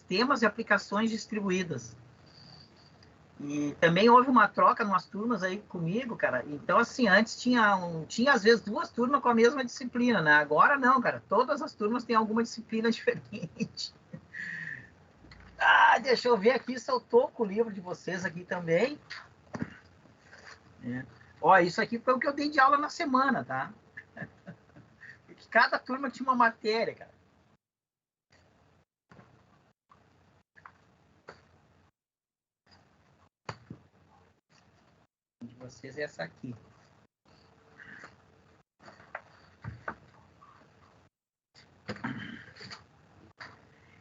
sistemas e aplicações distribuídas. E também houve uma troca em umas turmas aí comigo, cara. Então, assim, antes tinha às vezes 2 turmas com a mesma disciplina, né? Agora não, cara. Todas as turmas têm alguma disciplina diferente. Ah, deixa eu ver aqui se eu tô com o livro de vocês aqui também. Ó, isso aqui foi o que eu dei de aula na semana, tá? Cada turma tinha uma matéria, cara. De vocês é essa aqui.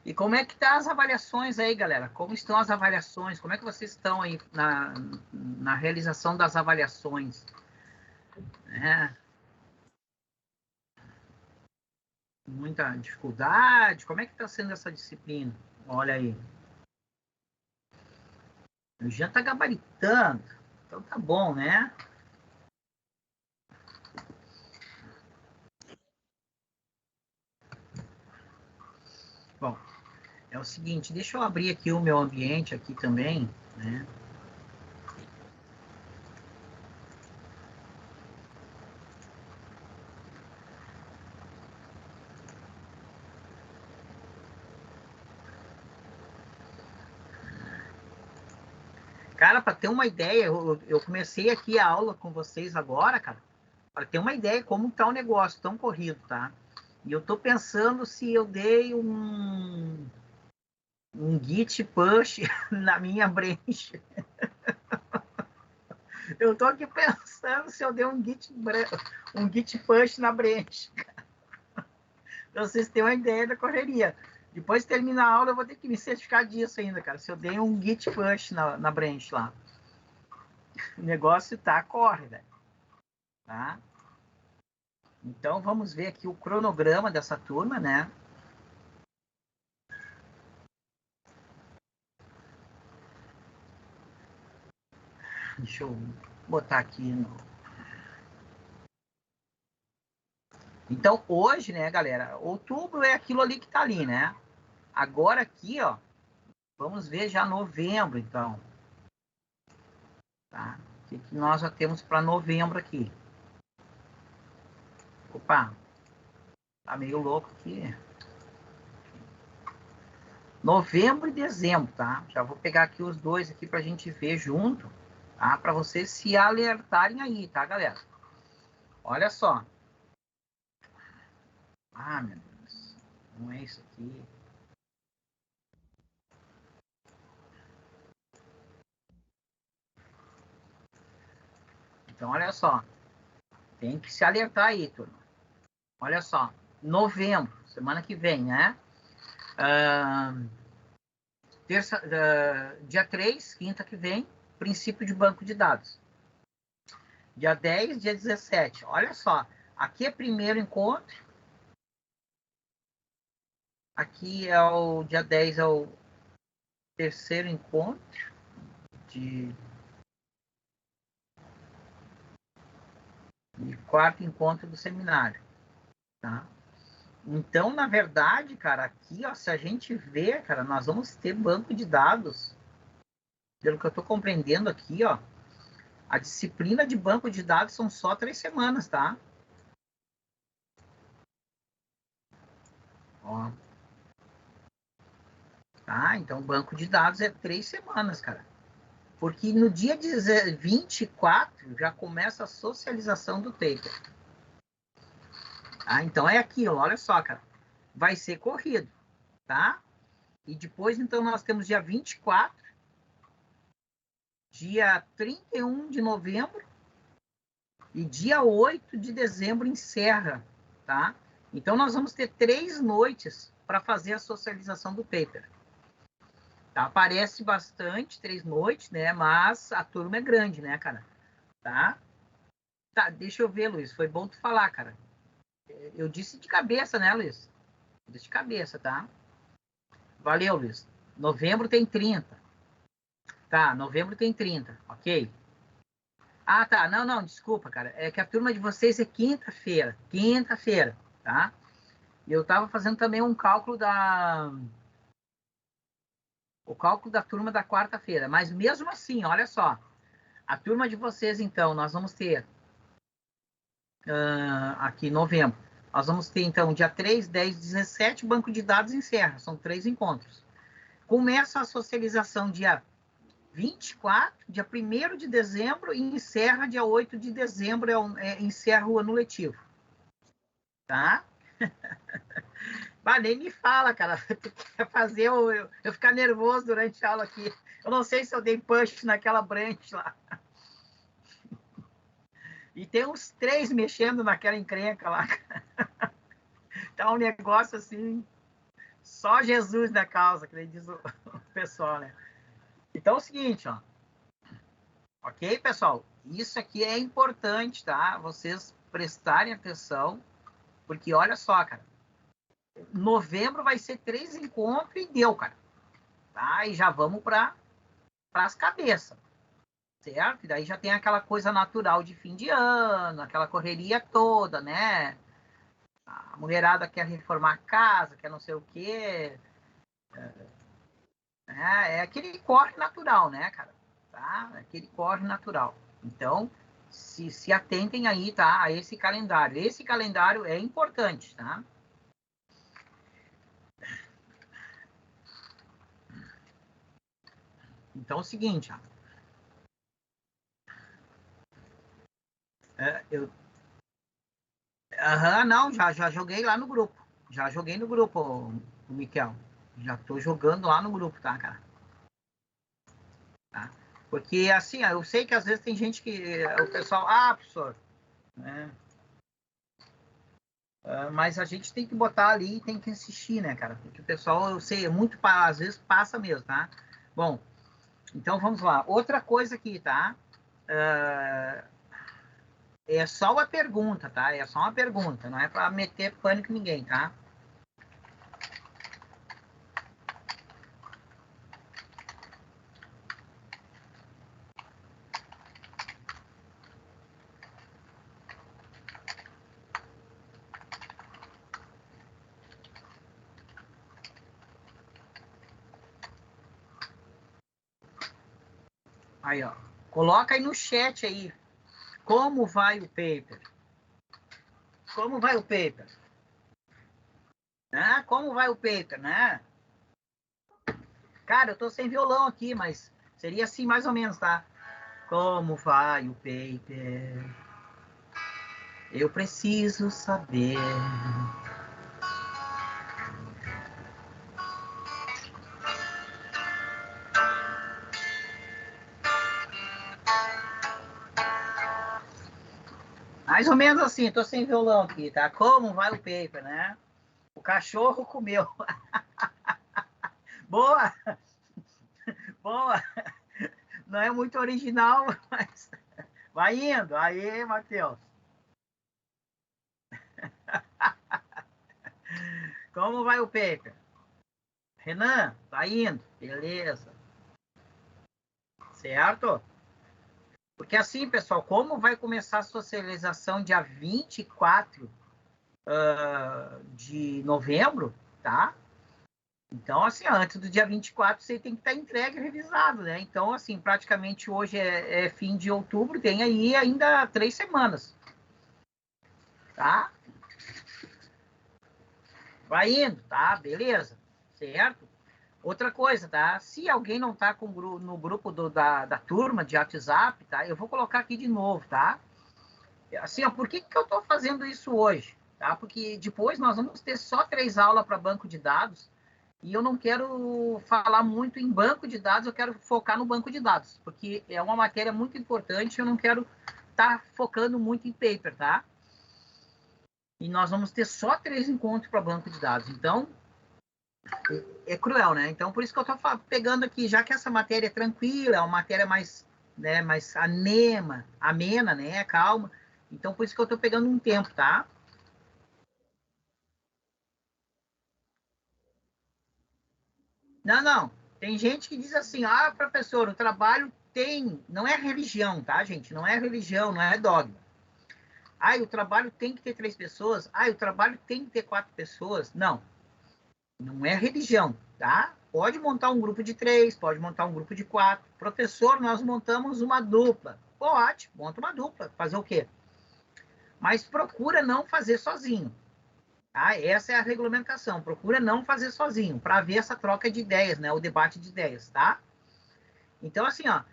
E como é que tá as avaliações aí, galera? Como estão as avaliações? Como é que vocês estão aí na realização das avaliações? Muita dificuldade? Como é que está sendo essa disciplina? Olha aí. O Jean está gabaritando. Então tá bom, né? Bom, é o seguinte, deixa eu abrir aqui o meu ambiente aqui também, né? Cara, para ter uma ideia, eu comecei aqui a aula com vocês agora, cara, para ter uma ideia como tá o negócio, tão corrido, tá? E eu tô pensando se eu dei um git push na minha branch. Eu tô aqui pensando se eu dei um git push na branch. Pra vocês terem uma ideia da correria. Depois de terminar a aula, eu vou ter que me certificar disso ainda, cara. Se eu dei um git push na branch lá. O negócio corre, velho. Tá? Então, vamos ver aqui o cronograma dessa turma, né? Deixa eu botar aqui no... Então, hoje, né, galera, outubro é aquilo ali que tá ali, né? Agora aqui, ó, vamos ver já novembro, então. Tá? O que nós já temos para novembro aqui? Opa, tá meio louco aqui. Novembro e dezembro, tá? Já vou pegar aqui os dois aqui pra gente ver junto, tá? Para vocês se alertarem aí, tá, galera? Olha só. Ah, meu Deus. Não é isso aqui. Então, olha só. Tem que se alertar aí, turma. Olha só. Novembro, semana que vem, né? Dia 3, quinta que vem, princípio de banco de dados. Dia 10, dia 17. Olha só. Aqui é primeiro encontro. Aqui é o dia 10, é o terceiro encontro e quarto encontro do seminário, tá? Então, na verdade, cara, aqui, ó, se a gente vê, cara, nós vamos ter banco de dados, pelo que eu estou compreendendo aqui, ó, a disciplina de banco de dados são só 3 semanas, tá? Ó. Tá? Então, banco de dados é 3 semanas, cara. Porque no dia 24 já começa a socialização do paper. Ah, então é aquilo, olha só, cara. Vai ser corrido, tá? E depois, então, nós temos dia 24, dia 31 de novembro e dia 8 de dezembro encerra, tá? Então, nós vamos ter 3 noites para fazer a socialização do paper. Tá? Parece bastante, 3 noites, né? Mas a turma é grande, né, cara? Tá? Tá, deixa eu ver, Luiz. Foi bom tu falar, cara. Eu disse de cabeça, né, Luiz? Eu disse de cabeça, tá? Valeu, Luiz. Novembro tem 30. Tá, novembro tem 30, ok? Ah, tá. Não, não, desculpa, cara. É que a turma de vocês é quinta-feira. Quinta-feira, tá? E eu tava fazendo também um cálculo da o cálculo da turma da quarta-feira. Mas mesmo assim, olha só, a turma de vocês, então, nós vamos ter aqui em novembro, nós vamos ter, então, dia 3, 10, 17, banco de dados encerra, são 3 encontros. Começa a socialização dia 24, dia 1º de dezembro, e encerra dia 8 de dezembro, encerra o ano letivo. Tá? Bah, nem me fala, cara. Tu quer fazer eu ficar nervoso durante a aula aqui. Eu não sei se eu dei punch naquela branch lá. E tem uns 3 mexendo naquela encrenca lá. Tá um negócio assim, só Jesus na causa, que diz o pessoal, né? Então é o seguinte, ó. Ok, pessoal? Isso aqui é importante, tá? Vocês prestarem atenção, porque olha só, cara. Novembro vai ser 3 encontros e deu, cara. Tá? E já vamos para as cabeças, certo? E daí já tem aquela coisa natural de fim de ano, aquela correria toda, né? A mulherada quer reformar a casa, quer não sei o quê. É aquele corre natural, né, cara? Tá? É aquele corre natural. Então, se atentem aí, tá? A esse calendário. Esse calendário é importante, tá? Então, é o seguinte, ó. Não, já joguei lá no grupo. Já joguei no grupo, o Miquel. Já tô jogando lá no grupo, tá, cara? Tá? Porque, assim, eu sei que às vezes tem gente que... O pessoal, professor... Né? Mas a gente tem que botar ali e tem que insistir, né, cara? Porque o pessoal, eu sei, às vezes passa mesmo, tá? Bom, então vamos lá. Outra coisa aqui, tá? É só uma pergunta, tá? É só uma pergunta, não é para meter pânico em ninguém, tá? Aí, ó. Coloca aí no chat aí. Como vai o paper? Como vai o paper? Né? Como vai o paper, né? Cara, eu tô sem violão aqui, mas seria assim mais ou menos, tá? Como vai o paper? Eu preciso saber. Mais ou menos assim, tô sem violão aqui, tá? Como vai o paper, né? O cachorro comeu. Boa! Boa! Não é muito original, mas vai indo. Aí, Matheus. Como vai o paper? Renan, tá indo. Beleza. Certo? Porque assim, pessoal, como vai começar a socialização dia 24 de novembro, tá? Então, assim, antes do dia 24, você tem que estar entregue e revisado, né? Então, assim, praticamente hoje é fim de outubro, tem aí ainda 3 semanas, tá? Vai indo, tá? Beleza, certo? Outra coisa, tá? Se alguém não tá no grupo da turma de WhatsApp, tá? Eu vou colocar aqui de novo, tá? Assim, ó, por que eu tô fazendo isso hoje? Tá? Porque depois nós vamos ter só 3 aulas para banco de dados, e eu não quero falar muito em banco de dados, eu quero focar no banco de dados, porque é uma matéria muito importante, eu não quero estar focando muito em paper, tá? E nós vamos ter só 3 encontros para banco de dados. Então, é cruel, né? Então, por isso que eu estou pegando aqui, já que essa matéria é tranquila, é uma matéria mais, né, mais amena, né? Calma. Então, por isso que eu estou pegando um tempo, tá? Não. Tem gente que diz assim, professor, o trabalho não é religião, tá, gente? Não é religião, não é dogma. O trabalho tem que ter 3 pessoas. O trabalho tem que ter 4 pessoas. Não é religião, tá? Pode montar um grupo de 3, pode montar um grupo de 4. Professor, nós montamos uma dupla. Pode, monta uma dupla. Fazer o quê? Mas procura não fazer sozinho. Tá? Essa é a regulamentação. Procura não fazer sozinho, para ver essa troca de ideias, né? O debate de ideias, tá? Então, assim, ó,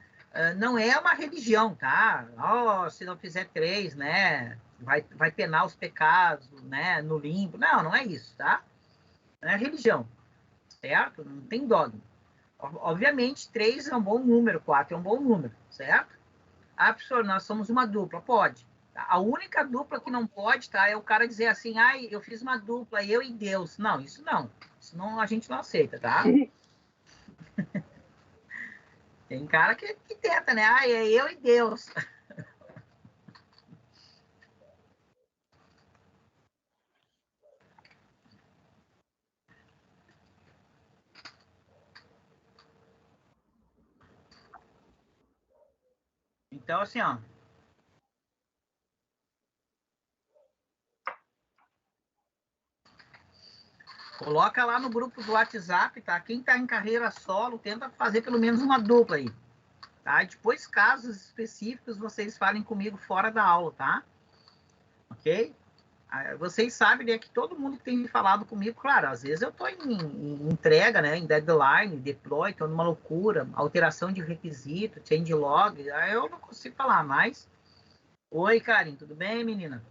não é uma religião, tá? Oh, se não fizer 3, né? Vai penar os pecados, né? No limbo. Não, não é isso, tá? Não é religião, certo? Não tem dogma. Obviamente, 3 é um bom número, 4 é um bom número, certo? Ah, professor, nós somos uma dupla. Pode. A única dupla que não pode, tá? É o cara dizer assim, ai, eu fiz uma dupla, eu e Deus. Não, isso não. Isso não, a gente não aceita, tá? Tem cara que tenta, né? Ai, é eu e Deus. Então, assim, ó. Coloca lá no grupo do WhatsApp, tá? Quem tá em carreira solo, tenta fazer pelo menos uma dupla aí, tá? E depois, casos específicos, vocês falem comigo fora da aula, tá? Ok? Vocês sabem, né, que todo mundo que tem falado comigo, claro, às vezes eu tô em entrega, né, em deadline, deploy, tô numa loucura, alteração de requisito, change log, aí eu não consigo falar mais. Oi, Karen, tudo bem, menina?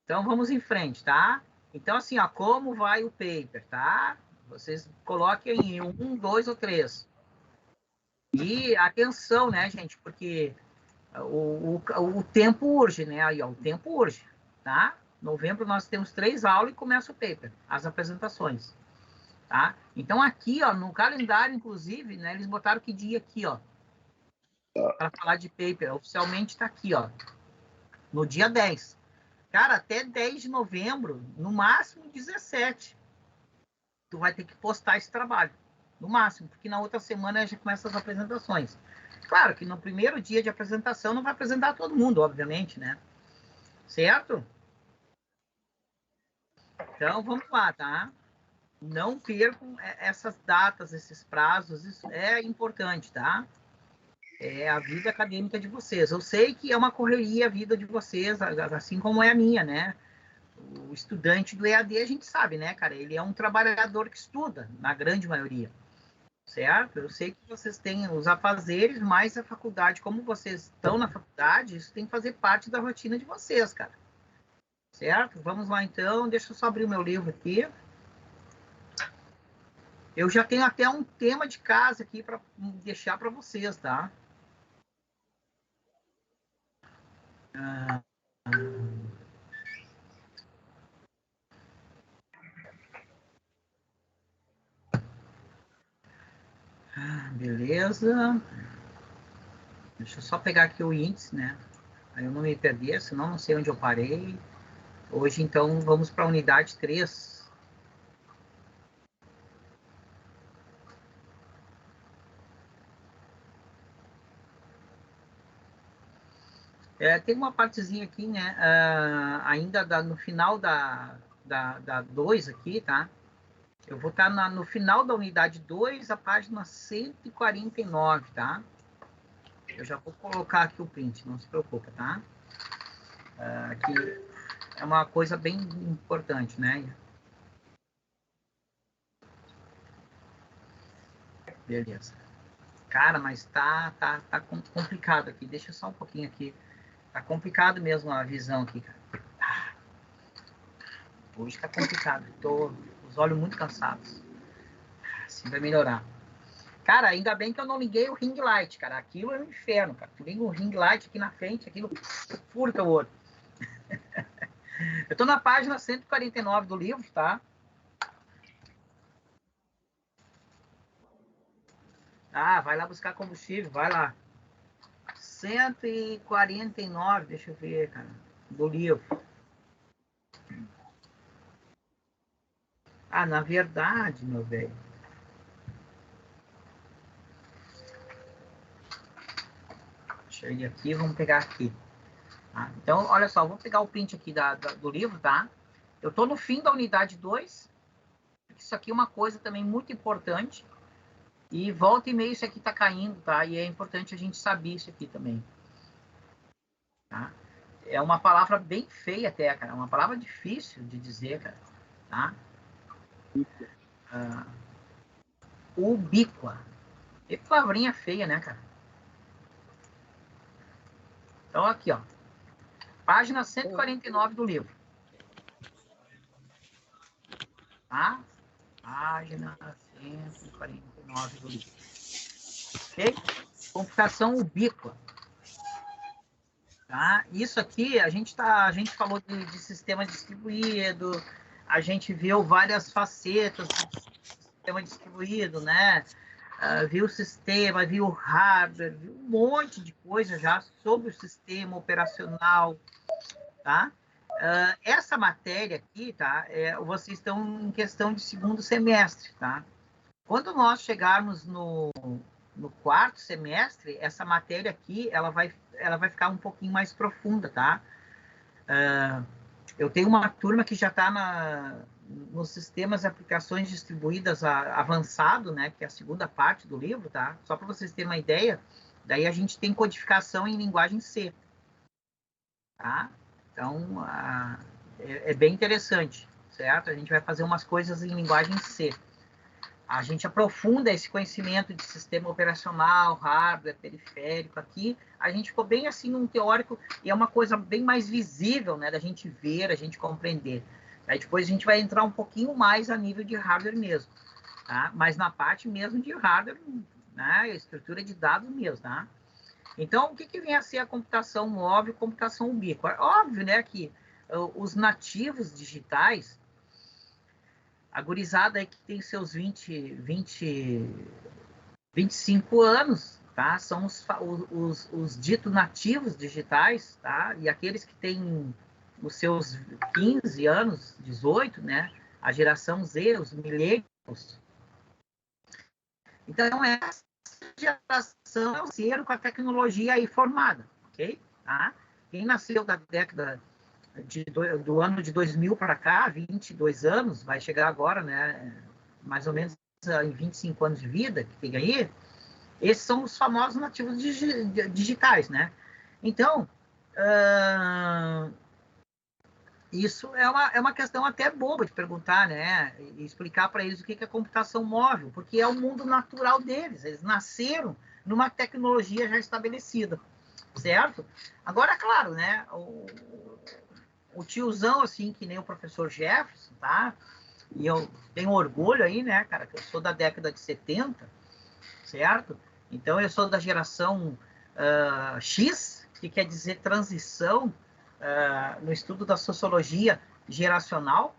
Então, vamos em frente, tá? Então, assim, ó, como vai o paper, tá? Vocês coloquem em 1, 2 ou 3. E atenção, né, gente, porque o tempo urge, né? Aí, ó, o tempo urge, tá? Novembro nós temos 3 aulas e começa o paper, as apresentações, tá? Então, aqui, ó, no calendário, inclusive, né, eles botaram que dia aqui, ó, para falar de paper. Oficialmente está aqui, ó, no dia 10. Cara, até 10 de novembro, no máximo 17, tu vai ter que postar esse trabalho. No máximo, porque na outra semana já começa as apresentações. Claro que no primeiro dia de apresentação não vai apresentar todo mundo, obviamente, né? Certo? Então, vamos lá, tá? Não percam essas datas, esses prazos, isso é importante, tá? É a vida acadêmica de vocês. Eu sei que é uma correria a vida de vocês, assim como é a minha, né? O estudante do EAD, a gente sabe, né, cara? Ele é um trabalhador que estuda, na grande maioria, certo? Eu sei que vocês têm os afazeres, mas a faculdade, como vocês estão na faculdade, isso tem que fazer parte da rotina de vocês, cara. Certo? Vamos lá, então. Deixa eu só abrir o meu livro aqui. Eu já tenho até um tema de casa aqui para deixar para vocês, tá? Ah, beleza. Deixa eu só pegar aqui o índice, né? Aí eu não me perder, senão não sei onde eu parei. Hoje, então, vamos para a unidade 3. Tem uma partezinha aqui, né? Ainda no final da 2 aqui, tá? Eu vou estar no final da unidade 2, a página 149, tá? Eu já vou colocar aqui o print, não se preocupa, tá? Aqui é uma coisa bem importante, né? Beleza. Cara, mas tá complicado aqui. Deixa só um pouquinho aqui. Tá complicado mesmo a visão aqui, cara. Hoje tá complicado. Tô os olhos muito cansados. Assim vai melhorar. Cara, ainda bem que eu não liguei o ring light, cara. Aquilo é um inferno, cara. Tu liga o ring light aqui na frente, aquilo furta o olho. Eu tô na página 149 do livro, tá? Ah, vai lá buscar combustível, vai lá. 149, deixa eu ver, cara, do livro. Ah, na verdade, meu velho. Deixa eu ir aqui, vamos pegar aqui. Então, olha só, vou pegar o print aqui do livro, tá? Eu tô no fim da unidade 2, porque isso aqui é uma coisa também muito importante. E volta e meia isso aqui está caindo, tá? E é importante a gente saber isso aqui também. Tá? É uma palavra bem feia até, cara. É uma palavra difícil de dizer, cara. Tá? Ubíqua. Que palavrinha feia, né, cara? Então, aqui, ó. Página 149 do livro. Tá? Página 149 do livro. Ok? Computação ubíqua. Tá? Isso aqui, a gente falou de sistema distribuído, a gente viu várias facetas do sistema distribuído, né? Viu o sistema, viu o hardware, viu um monte de coisa já sobre o sistema operacional, tá? Essa matéria aqui, tá? Vocês estão em questão de segundo semestre, tá? Quando nós chegarmos no quarto semestre, essa matéria aqui, ela vai ficar um pouquinho mais profunda, tá? Eu tenho uma turma que já está nos sistemas e aplicações distribuídas avançado, né? Que é a segunda parte do livro, tá? Só para vocês terem uma ideia, daí a gente tem codificação em linguagem C, tá? Então, é bem interessante, certo? A gente vai fazer umas coisas em linguagem C. A gente aprofunda esse conhecimento de sistema operacional, hardware, periférico aqui. A gente ficou bem assim num teórico e é uma coisa bem mais visível, né, da gente ver, a gente compreender. Aí depois a gente vai entrar um pouquinho mais a nível de hardware mesmo, tá? Mas na parte mesmo de hardware, né, estrutura de dados mesmo, tá? Então, o que vem a ser a computação móvel, computação ubíqua? Óbvio, né, que os nativos digitais, a gurizada aí que tem seus 25 anos, tá? São os ditos nativos digitais, tá? E aqueles que têm os seus 15 anos, 18, né? A geração Z, os millennials. Então, essa geração é o ser com a tecnologia aí formada, ok? Tá? Quem nasceu da década do ano de 2000 para cá, 22 anos, vai chegar agora, né, mais ou menos em 25 anos de vida que tem aí, esses são os famosos nativos digitais, né? Então, isso é uma questão até boba de perguntar, né? E explicar para eles o que é computação móvel, porque é o mundo natural deles, eles nasceram numa tecnologia já estabelecida, certo? Agora, claro, né, o tiozão, assim, que nem o professor Jefferson, tá? E eu tenho orgulho aí, né, cara, que eu sou da década de 70, certo? Então, eu sou da geração X, que quer dizer transição no estudo da sociologia geracional,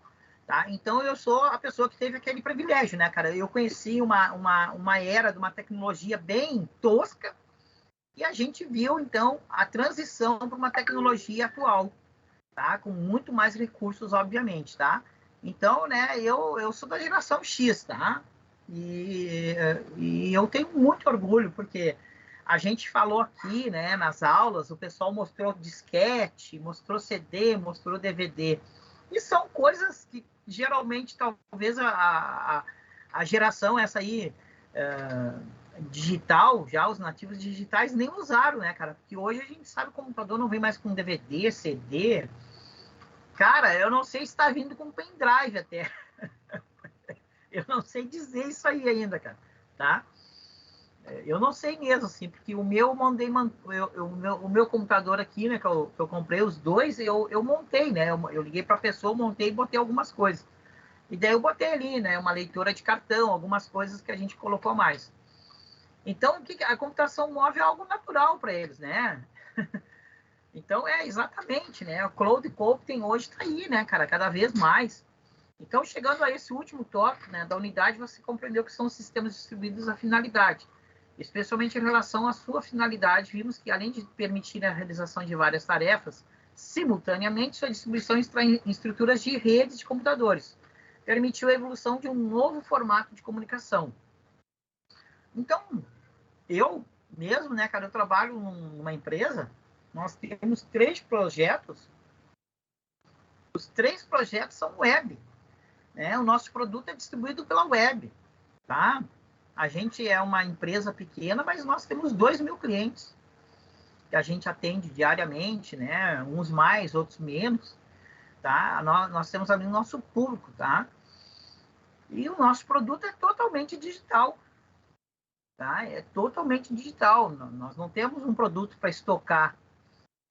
tá? Então, eu sou a pessoa que teve aquele privilégio, né, cara? Eu conheci uma era de uma tecnologia bem tosca e a gente viu, então, a transição para uma tecnologia atual, tá? Com muito mais recursos, obviamente, tá? Então, né, eu sou da geração X, tá? E eu tenho muito orgulho, porque a gente falou aqui, né, nas aulas, o pessoal mostrou disquete, mostrou CD, mostrou DVD. E são coisas que, geralmente, talvez a geração essa aí, digital, já os nativos digitais, nem usaram, né, cara? Porque hoje a gente sabe que o computador não vem mais com DVD, CD. Cara, eu não sei se está vindo com pendrive até. Eu não sei dizer isso aí ainda, cara. Tá? Eu não sei mesmo, assim, porque o meu o meu computador aqui, né, que eu comprei os dois, eu montei, né? Eu liguei para a pessoa, montei e botei algumas coisas. E daí eu botei ali, né, uma leitura de cartão, algumas coisas que a gente colocou mais. Então, a computação móvel é algo natural para eles, né? Então, exatamente, né? O cloud computing hoje está aí, né, cara, cada vez mais. Então, chegando a esse último tópico, né, da unidade, você compreendeu que são os sistemas distribuídos à finalidade. Especialmente em relação à sua finalidade, vimos que, além de permitir a realização de várias tarefas, simultaneamente, sua distribuição em estruturas de redes de computadores permitiu a evolução de um novo formato de comunicação. Então, eu mesmo, né, cara, eu trabalho numa empresa, nós temos 3 projetos, os 3 projetos são web. né? O nosso produto é distribuído pela web, tá? A gente é uma empresa pequena, mas nós temos 2.000 clientes que a gente atende diariamente, né? Uns mais, outros menos, tá? Nós temos ali o nosso público, tá? E o nosso produto é totalmente digital, tá? É totalmente digital. Nós não temos um produto para estocar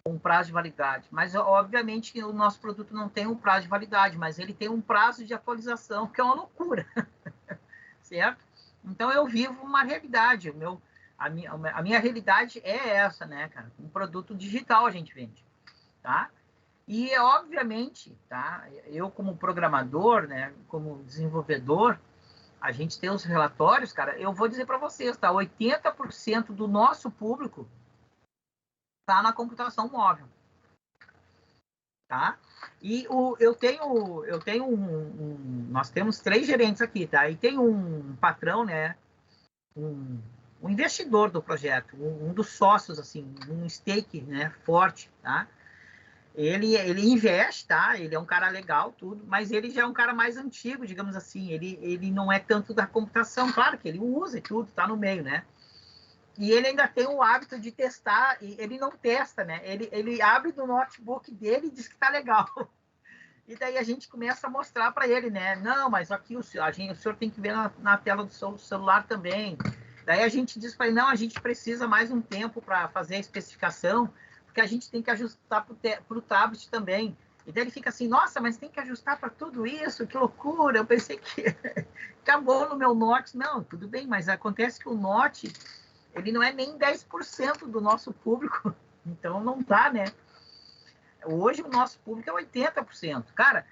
com um prazo de validade, mas obviamente que o nosso produto não tem um prazo de validade, mas ele tem um prazo de atualização, que é uma loucura, certo? Então eu vivo uma realidade, a minha realidade é essa, né, cara? Um produto digital a gente vende, tá? E obviamente, tá? Eu como programador, né, como desenvolvedor, a gente tem os relatórios, cara, eu vou dizer para vocês, tá? 80% do nosso público tá na computação móvel, tá? E nós temos 3 gerentes aqui, tá? E tem um patrão, né? Um investidor do projeto, um dos sócios, assim, um stake, né? Forte, tá? Ele investe, tá? Ele é um cara legal, tudo, mas ele já é um cara mais antigo, digamos assim. Ele não é tanto da computação, claro que ele usa e tudo, tá no meio, né? E ele ainda tem o hábito de testar, e ele não testa, né? Ele abre do notebook dele e diz que tá legal. E daí a gente começa a mostrar para ele, né? Não, mas aqui o senhor tem que ver na tela do seu celular também. Daí a gente diz para ele, não, a gente precisa mais um tempo para fazer a especificação, porque a gente tem que ajustar para o tablet também. E daí ele fica assim, nossa, mas tem que ajustar para tudo isso, que loucura. Eu pensei que acabou no meu Note. Não, tudo bem, mas acontece que o Note, ele não é nem 10% do nosso público. Então não dá, né? Hoje o nosso público é 80%. Cara,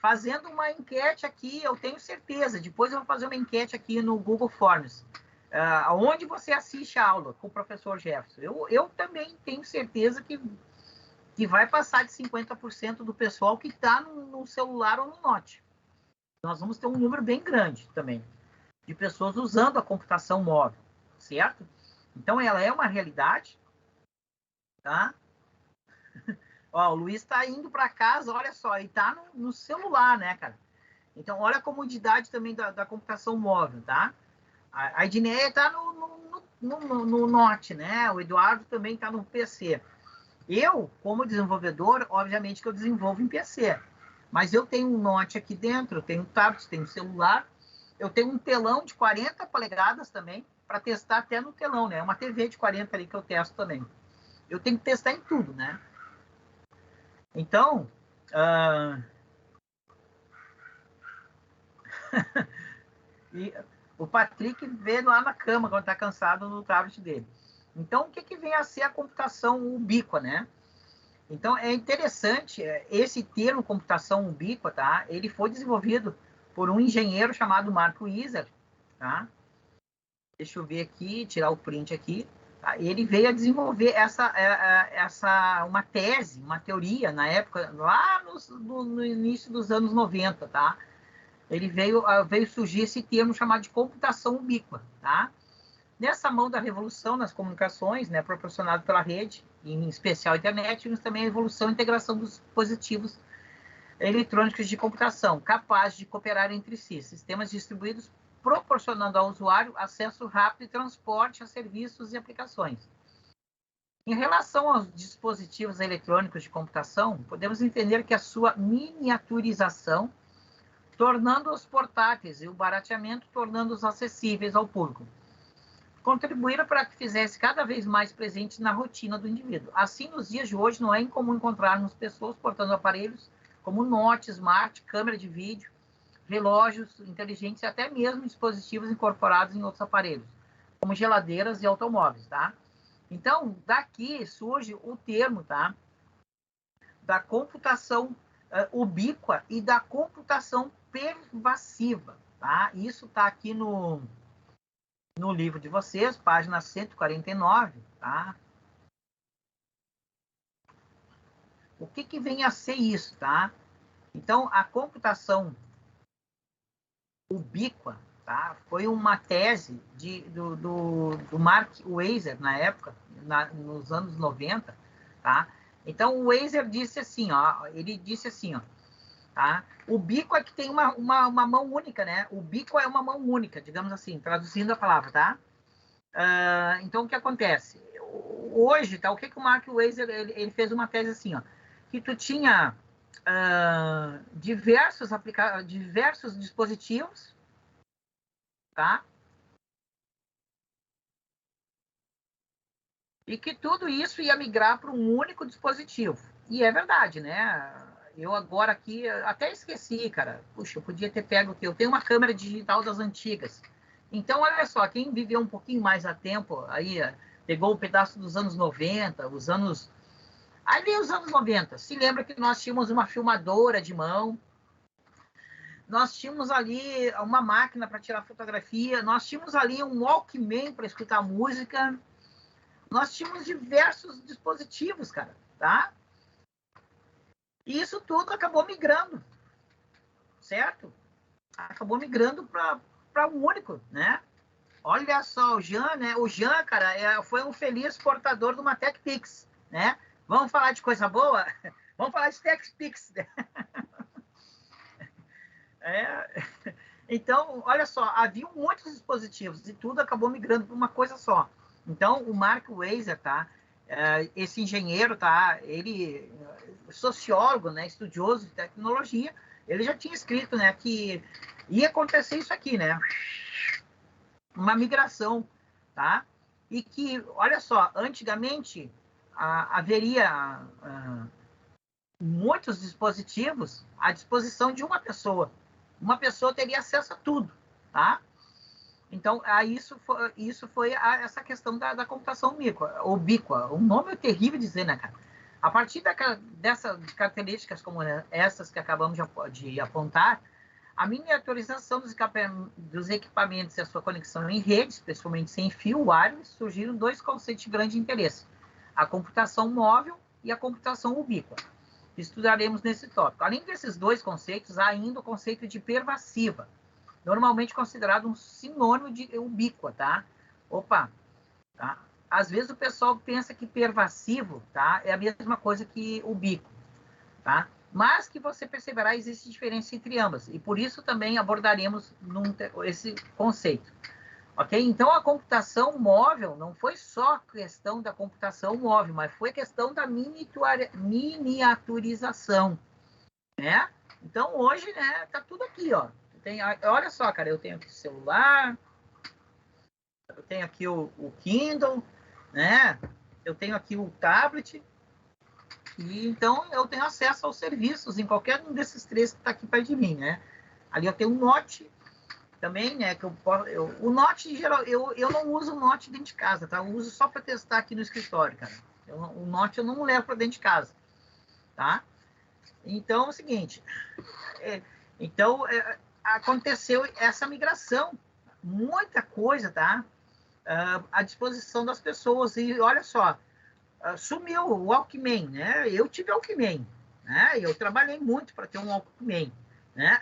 fazendo uma enquete aqui, eu tenho certeza, depois eu vou fazer uma enquete aqui no Google Forms, onde você assiste a aula com o professor Jefferson. Eu também tenho certeza que vai passar de 50% do pessoal que está no celular ou no Note. Nós vamos ter um número bem grande também de pessoas usando a computação móvel, certo? Então, ela é uma realidade, tá? Ó, o Luiz está indo para casa, olha só, e está no celular, né, cara? Então, olha a comodidade também da computação móvel, tá? A Edneia está no Note, né? O Eduardo também está no PC. Eu, como desenvolvedor, obviamente que eu desenvolvo em PC. Mas eu tenho um Note aqui dentro, eu tenho um tablet, tenho um celular, eu tenho um telão de 40 polegadas também, para testar até no telão, né? Uma TV de 40 ali que eu testo também. Eu tenho que testar em tudo, né? Então, e o Patrick vê lá na cama quando está cansado no tablet dele. Então, o que vem a ser a computação ubíqua, né? Então, é interessante, esse termo computação ubíqua, tá? Ele foi desenvolvido por um engenheiro chamado Mark Weiser, tá? Deixa eu ver aqui, tirar o print aqui. Tá? Ele veio a desenvolver uma tese, uma teoria, na época, lá no início dos anos 90, tá? Ele veio surgir esse termo chamado de computação ubíqua, tá? Nessa mão da revolução nas comunicações, né, proporcionado pela rede, em especial a internet, vimos também a evolução e integração dos dispositivos eletrônicos de computação, capazes de cooperar entre si, sistemas distribuídos proporcionando ao usuário acesso rápido e transporte a serviços e aplicações. Em relação aos dispositivos eletrônicos de computação, podemos entender que a sua miniaturização, tornando-os portáteis, e o barateamento, tornando-os acessíveis ao público, contribuíram para que fizesse cada vez mais presente na rotina do indivíduo. Assim, nos dias de hoje, não é incomum encontrarmos pessoas portando aparelhos como Note, Smart, câmera de vídeo, relógios inteligentes e até mesmo dispositivos incorporados em outros aparelhos, como geladeiras e automóveis, tá? Então, daqui surge o termo, tá? Da computação ubíqua e da computação pervasiva, tá? Isso está aqui no livro de vocês, página 149, tá? O que vem a ser isso, tá? Então, a computação ubíqua, tá? Foi uma tese do Mark Weiser, na época, nos anos 90, tá? Então, o Weiser disse assim, ó, ele disse assim, ó, tá? O bico é que tem uma mão única, né? O bico é uma mão única, digamos assim, traduzindo a palavra, tá? Então, o que acontece? Hoje, tá? O que o Mark Weiser, ele fez uma tese assim, ó, que tu tinha diversos dispositivos, tá? E que tudo isso ia migrar para um único dispositivo. E é verdade, né? Eu agora aqui até esqueci, cara. Puxa, eu podia ter pego aqui. Eu tenho uma câmera digital das antigas. Então, olha só, quem viveu um pouquinho mais a tempo, aí pegou um pedaço dos anos 90, os anos. Ali os anos 90. Se lembra que nós tínhamos uma filmadora de mão, nós tínhamos ali uma máquina para tirar fotografia, nós tínhamos ali um Walkman para escutar música, nós tínhamos diversos dispositivos, cara, tá? E isso tudo acabou migrando, certo? Acabou migrando para um único, né? Olha só, o Jean, né? O Jean, cara, foi um feliz portador de uma TechPix, né? Vamos falar de coisa boa? Vamos falar de TechPix. É. Então, olha só, havia muitos dispositivos e tudo acabou migrando para uma coisa só. Então, o Mark Weiser, tá? Esse engenheiro, tá? Ele, sociólogo, né? Estudioso de tecnologia, ele já tinha escrito, né? Que ia acontecer isso aqui, né? Uma migração, tá? E que, olha só, antigamente haveria muitos dispositivos à disposição de uma pessoa. Uma pessoa teria acesso a tudo, tá? Então, isso foi essa questão da computação ubíqua. Um nome é terrível de dizer, né, cara? A partir dessas características como essas que acabamos de apontar, a miniaturização dos equipamentos e a sua conexão em redes, principalmente sem fio, wireless, surgiram dois conceitos de grande interesse: a computação móvel e a computação ubíqua. Estudaremos nesse tópico. Além desses dois conceitos, há ainda o conceito de pervasiva, normalmente considerado um sinônimo de ubíqua, tá? Opa, tá? Às vezes o pessoal pensa que pervasivo, tá? É a mesma coisa que ubíquo, tá? Mas que você perceberá, existe diferença entre ambas, e por isso também abordaremos esse conceito. Ok? Então, a computação móvel não foi só questão da computação móvel, mas foi questão da miniaturização, né? Então, hoje, né, tá tudo aqui, ó. Olha só, cara, eu tenho aqui o celular, eu tenho aqui o Kindle, né? Eu tenho aqui o tablet, e então eu tenho acesso aos serviços em qualquer um desses três que está aqui perto de mim, né? Ali eu tenho um Note também, né? O Note, em geral, eu não uso o Note dentro de casa, tá? Eu uso só para testar aqui no escritório, cara. O Note eu não levo para dentro de casa, tá? Então é o seguinte, então aconteceu essa migração, muita coisa, tá? À disposição das pessoas. E olha só, sumiu o Walkman, né? Eu tive Walkman, né? Eu trabalhei muito para ter um Walkman, né?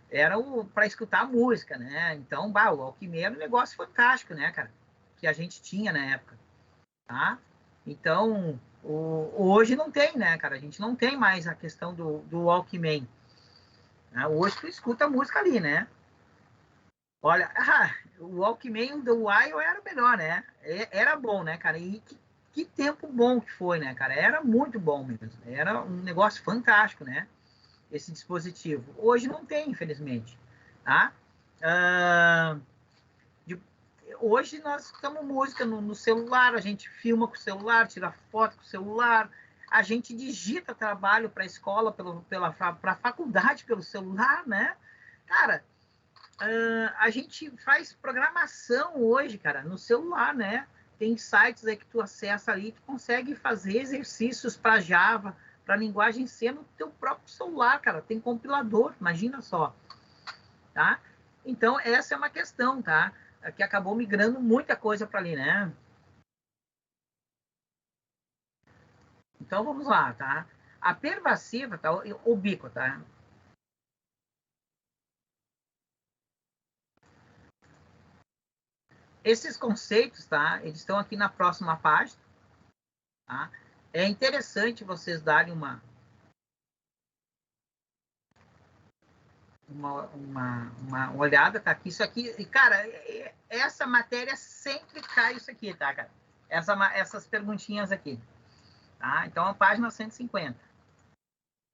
Era para escutar música, né? Então, o Walkman era um negócio fantástico, né, cara? Que a gente tinha na época, tá? Então, hoje não tem, né, cara? A gente não tem mais a questão do Walkman. Né? Hoje tu escuta a música ali, né? Olha, o Walkman do Wild era o melhor, né? Era bom, né, cara? E que tempo bom que foi, né, cara? Era muito bom mesmo. Era um negócio fantástico, né? Esse dispositivo. Hoje não tem, infelizmente. Tá? Ah, de, hoje nós escutamos música no celular, a gente filma com o celular, tira foto com o celular, a gente digita trabalho para a escola, para a faculdade pelo celular, né? Cara, a gente faz programação hoje, cara, no celular, né? Tem sites aí que tu acessa ali, tu consegue fazer exercícios para Java, para linguagem C no teu próprio celular, cara. Tem compilador, imagina só, tá? Então, essa é uma questão, tá? Que acabou migrando muita coisa para ali, né? Então, vamos lá, tá? A pervasiva, tá? Ubíqua, tá? Esses conceitos, tá? Eles estão aqui na próxima página, tá? É interessante vocês darem uma olhada, tá aqui. Isso aqui, e, cara, essa matéria sempre cai isso aqui, tá, cara? Essas perguntinhas aqui. Tá? Então, a página 150.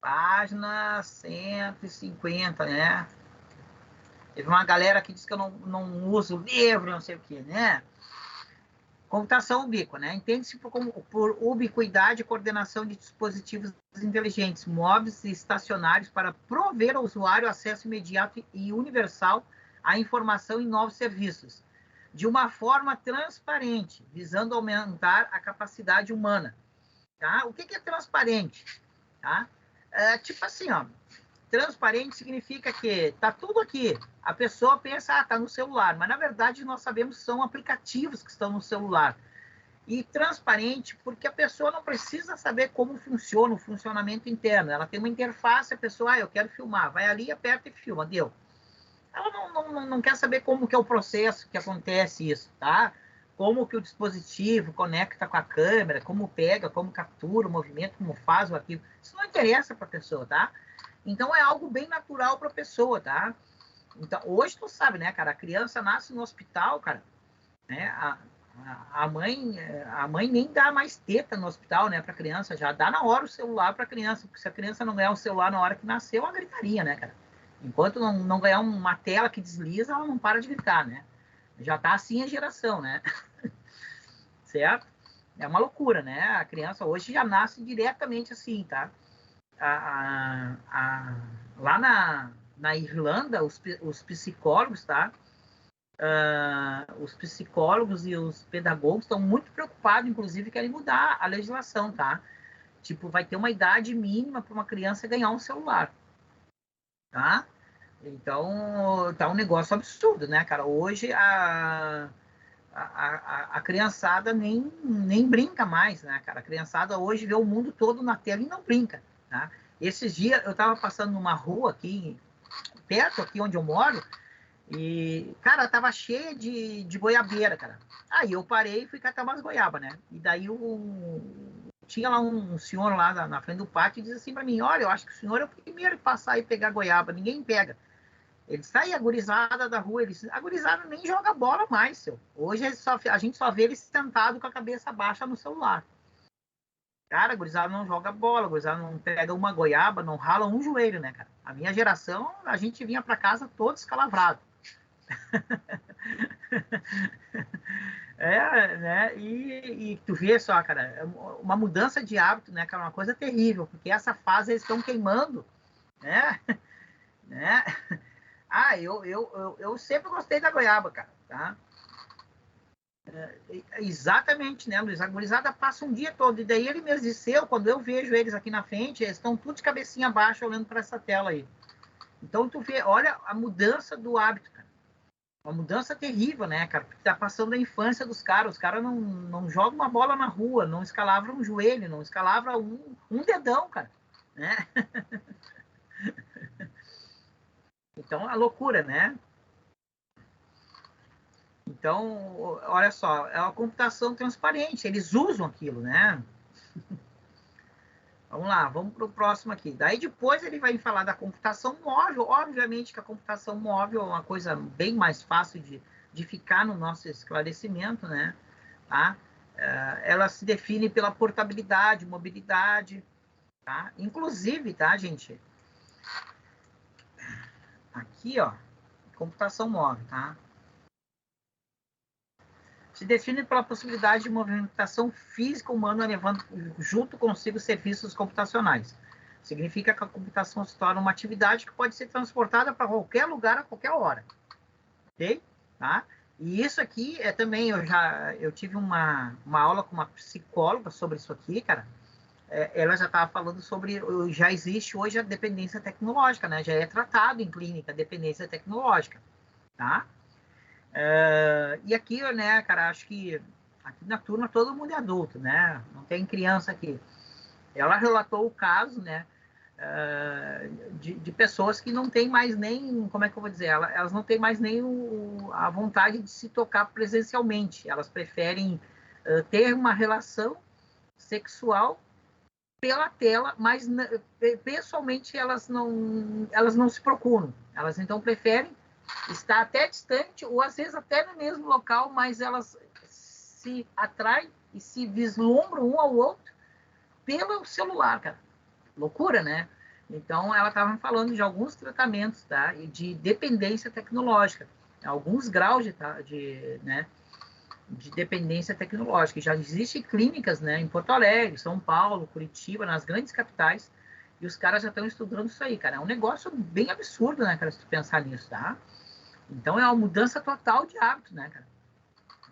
Página 150, né? Teve uma galera que diz que eu não uso livro, não sei o quê, né? Computação ubíqua, né? Entende-se por ubiquidade e coordenação de dispositivos inteligentes, móveis e estacionários para prover ao usuário acesso imediato e universal à informação e novos serviços, de uma forma transparente, visando aumentar a capacidade humana. Tá? O que é transparente? Tá? Tipo assim, ó, transparente significa que tá tudo aqui. A pessoa pensa, tá no celular, mas na verdade nós sabemos que são aplicativos que estão no celular. E transparente porque a pessoa não precisa saber como funciona o funcionamento interno. Ela tem uma interface, a pessoa, eu quero filmar, vai ali, aperta e filma, deu. Ela não quer saber como que é o processo que acontece isso, tá? Como que o dispositivo conecta com a câmera, como pega, como captura o movimento, como faz o arquivo. Isso não interessa para a pessoa, tá? Então, é algo bem natural para a pessoa, tá? Então, hoje tu sabe, né, cara? A criança nasce no hospital, cara, né? A mãe nem dá mais teta no hospital, né, para criança. Já dá na hora o celular para criança, porque se a criança não ganhar o celular na hora que nasceu, é uma gritaria, né, cara? Enquanto não ganhar uma tela que desliza, ela não para de gritar, né? Já tá assim a geração, né? Certo? É uma loucura, né? A criança hoje já nasce diretamente assim, tá? Lá na Irlanda, os psicólogos, tá? Os psicólogos e os pedagogos estão muito preocupados, inclusive querem mudar a legislação, tá? Tipo, vai ter uma idade mínima para uma criança ganhar um celular, tá? Então, tá um negócio absurdo, né, cara? Hoje a criançada nem brinca mais, né, cara? A criançada hoje vê o mundo todo na tela e não brinca, tá? Esses dias eu tava passando numa rua aqui, perto aqui onde eu moro, e, cara, tava cheia de goiabeira, cara. Aí eu parei e fui catar umas goiabas, né? E daí tinha lá um senhor lá na frente do pátio e disse assim pra mim, olha, eu acho que o senhor é o primeiro que passar e pegar goiaba, ninguém pega. Ele sai a gurizada da rua, a gurizada nem joga bola mais, seu. Hoje a gente só vê ele sentado com a cabeça baixa no celular. Cara, a gurizada não joga bola, a gurizada não pega uma goiaba, não rala um joelho, né, cara? A minha geração, a gente vinha pra casa todo escalavrado. Né? E tu vê só, cara, uma mudança de hábito, né, cara, uma coisa terrível, porque essa fase eles estão queimando, né? né? Eu sempre gostei da goiaba, cara, tá? Exatamente, né, Luiz? A gurizada passa um dia todo, e daí ele mesmo disse, quando eu vejo eles aqui na frente, eles estão tudo de cabecinha baixa olhando para essa tela aí. Então tu vê, olha a mudança do hábito, cara. Uma mudança terrível, né, cara? Porque tá passando a infância dos caras. Os caras não jogam uma bola na rua, não escalavram um joelho, não escalavram um dedão, cara. Né? Então, a loucura, né? Então, olha só, é uma computação transparente, eles usam aquilo, né? Vamos lá, vamos para o próximo aqui. Daí depois ele vai falar da computação móvel. Obviamente que a computação móvel é uma coisa bem mais fácil de ficar no nosso esclarecimento, né? Tá? Ela se define pela portabilidade, mobilidade, tá? Inclusive, tá, gente? Aqui, ó, computação móvel, tá? Se define pela possibilidade de movimentação física humana levando junto consigo serviços computacionais. Significa que a computação se torna uma atividade que pode ser transportada para qualquer lugar a qualquer hora. Ok? Tá? E isso aqui é também, eu tive uma aula com uma psicóloga sobre isso aqui, cara. Ela já estava falando sobre, já existe hoje a dependência tecnológica, né? Já é tratado em clínica a dependência tecnológica, tá? E aqui, né, cara, acho que aqui na turma todo mundo é adulto, né? Não tem criança aqui. Ela relatou o caso, né, de pessoas que não têm mais nem, como é que eu vou dizer, elas não têm mais nem a vontade de se tocar presencialmente. Elas preferem ter uma relação sexual pela tela, mas pessoalmente elas não se procuram. Elas então preferem estar até distante ou às vezes até no mesmo local, mas elas se atraem e se vislumbram um ao outro pelo celular, cara. Loucura, né? Então, ela estava falando de alguns tratamentos, tá? E de dependência tecnológica, alguns graus né, de dependência tecnológica. Já existem clínicas, né, em Porto Alegre, São Paulo, Curitiba, nas grandes capitais, e os caras já estão estudando isso aí, cara. É um negócio bem absurdo, né, cara, se tu pensar nisso, tá? Então, é uma mudança total de hábito, né, cara?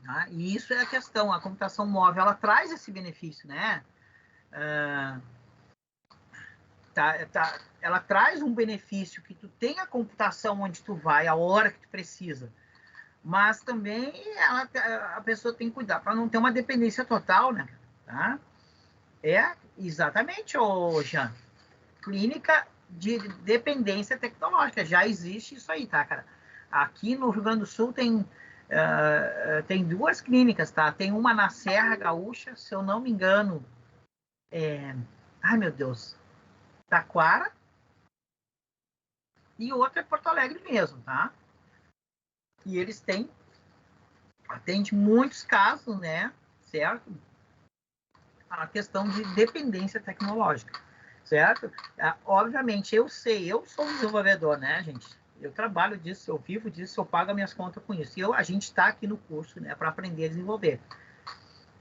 Tá? E isso é a questão. A computação móvel, ela traz esse benefício, né? Ela traz um benefício que tu tem a computação onde tu vai, a hora que tu precisa. Mas também a pessoa tem que cuidar para não ter uma dependência total, né? Tá? É exatamente, Jean. Clínica de dependência tecnológica. Já existe isso aí, tá, cara? Aqui no Rio Grande do Sul tem duas clínicas, tá? Tem uma na Serra Gaúcha, se eu não me engano. Ai, meu Deus. Taquara. E outra é Porto Alegre mesmo, tá? E eles atende muitos casos, né? Certo? A questão de dependência tecnológica, certo? Obviamente, eu sou um desenvolvedor, né, gente? Eu trabalho disso, eu vivo disso, eu pago minhas contas com isso. E a gente está aqui no curso, né, para aprender a desenvolver.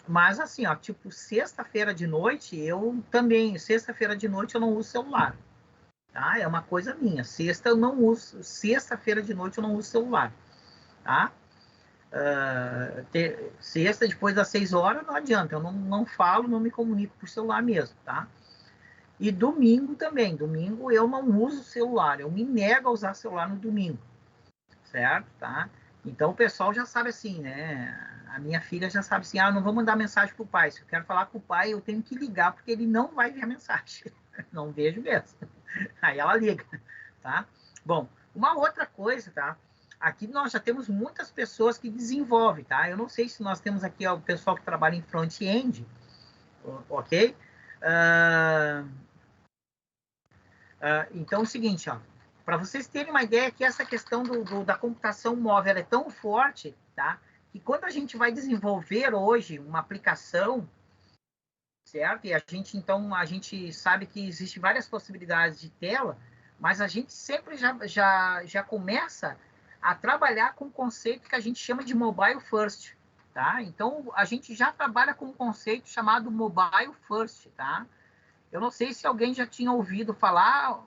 Mas assim, ó, tipo, sexta-feira de noite, sexta-feira de noite eu não uso celular, tá? É uma coisa minha. Sexta-feira de noite eu não uso celular, tá? Sexta, depois das 6 horas, não adianta, eu não falo, não me comunico por celular mesmo, tá? E domingo também, domingo eu não uso celular, eu me nego a usar celular no domingo, certo? Tá? Então o pessoal já sabe assim, né? A minha filha já sabe assim, eu não vou mandar mensagem pro pai, se eu quero falar com o pai, eu tenho que ligar, porque ele não vai ver a mensagem, não vejo mesmo. Aí ela liga, tá? Bom, uma outra coisa, tá? Aqui nós já temos muitas pessoas que desenvolvem, tá? Eu não sei se nós temos aqui o pessoal que trabalha em front-end, ok? Então é o seguinte, ó, para vocês terem uma ideia que essa questão da computação móvel é tão forte, tá? Que quando a gente vai desenvolver hoje uma aplicação, certo? E a gente sabe que existe várias possibilidades de tela, mas a gente sempre já começa a trabalhar com um conceito que a gente chama de mobile first, tá? Então a gente já trabalha com um conceito chamado mobile first, tá? Eu não sei se alguém já tinha ouvido falar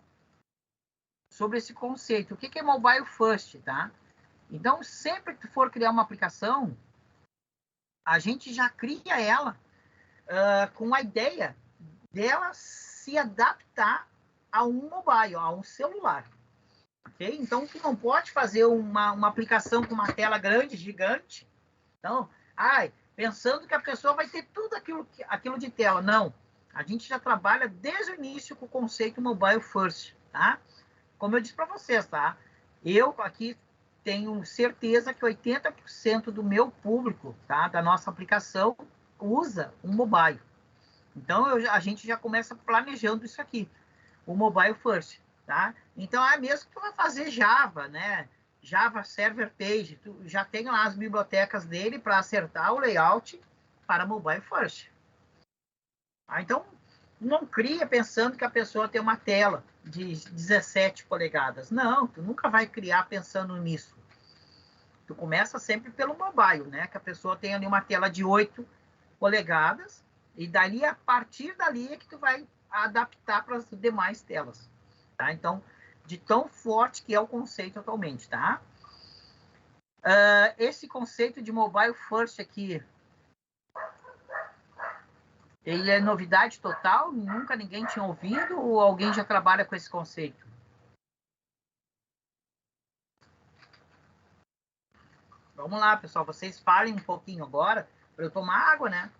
sobre esse conceito. O que é mobile first, tá? Então sempre que tu for criar uma aplicação, a gente já cria ela com a ideia dela se adaptar a um mobile, a um celular. Okay? Então, tu não pode fazer uma aplicação com uma tela grande, gigante. Então, pensando que a pessoa vai ter tudo aquilo de tela. Não. A gente já trabalha desde o início com o conceito mobile first. Tá? Como eu disse para vocês, tá? Eu aqui tenho certeza que 80% do meu público, tá, da nossa aplicação, usa um mobile. Então, a gente já começa planejando isso aqui, o mobile first, tá? Então, mesmo que tu vai fazer Java, né? Java Server Page, tu já tem lá as bibliotecas dele para acertar o layout para mobile first. Então, não cria pensando que a pessoa tem uma tela de 17 polegadas. Não, tu nunca vai criar pensando nisso. Tu começa sempre pelo mobile, né? Que a pessoa tem ali uma tela de 8 polegadas, e dali, a partir dali, é que tu vai adaptar para as demais telas, tá? Então, de tão forte que é o conceito atualmente, tá? Esse conceito de mobile first aqui, ele é novidade total? Nunca ninguém tinha ouvido ou alguém já trabalha com esse conceito? Vamos lá, pessoal, vocês falem um pouquinho agora para eu tomar água, né?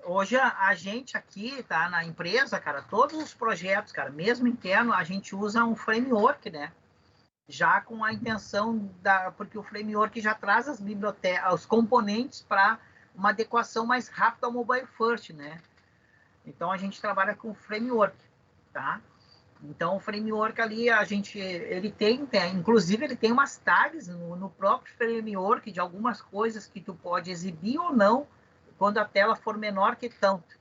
Hoje a gente aqui, tá, na empresa, cara, todos os projetos, cara, mesmo interno, a gente usa um framework, né? Já com a intenção porque o framework já traz as bibliotecas, os componentes para uma adequação mais rápida ao mobile first, né? Então a gente trabalha com framework, tá? Então o framework ali ele tem inclusive ele tem umas tags no próprio framework de algumas coisas que tu pode exibir ou não quando a tela for menor que tanto,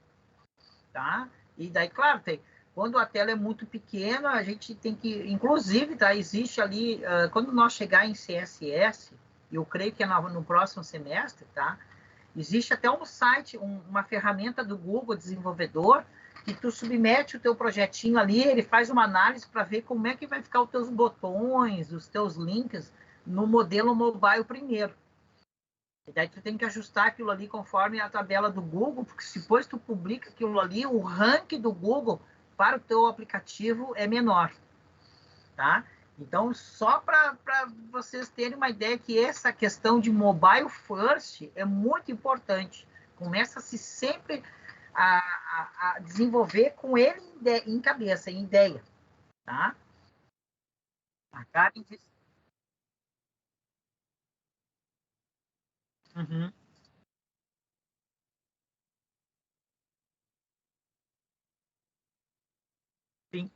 tá? E daí, claro, quando a tela é muito pequena, a gente tem que, inclusive, tá? Existe ali, quando nós chegar em CSS, eu creio que é no próximo semestre, tá? Existe até um site, uma ferramenta do Google Desenvolvedor, que tu submete o teu projetinho ali, ele faz uma análise para ver como é que vai ficar os teus botões, os teus links no modelo mobile primeiro. E daí tu tem que ajustar aquilo ali conforme a tabela do Google, porque se depois tu publica aquilo ali, o ranking do Google para o teu aplicativo é menor, tá? Então, só para vocês terem uma ideia que essa questão de mobile first é muito importante. Começa-se sempre a desenvolver com ele em cabeça, em ideia, tá? A Karen disse... Uhum, sim.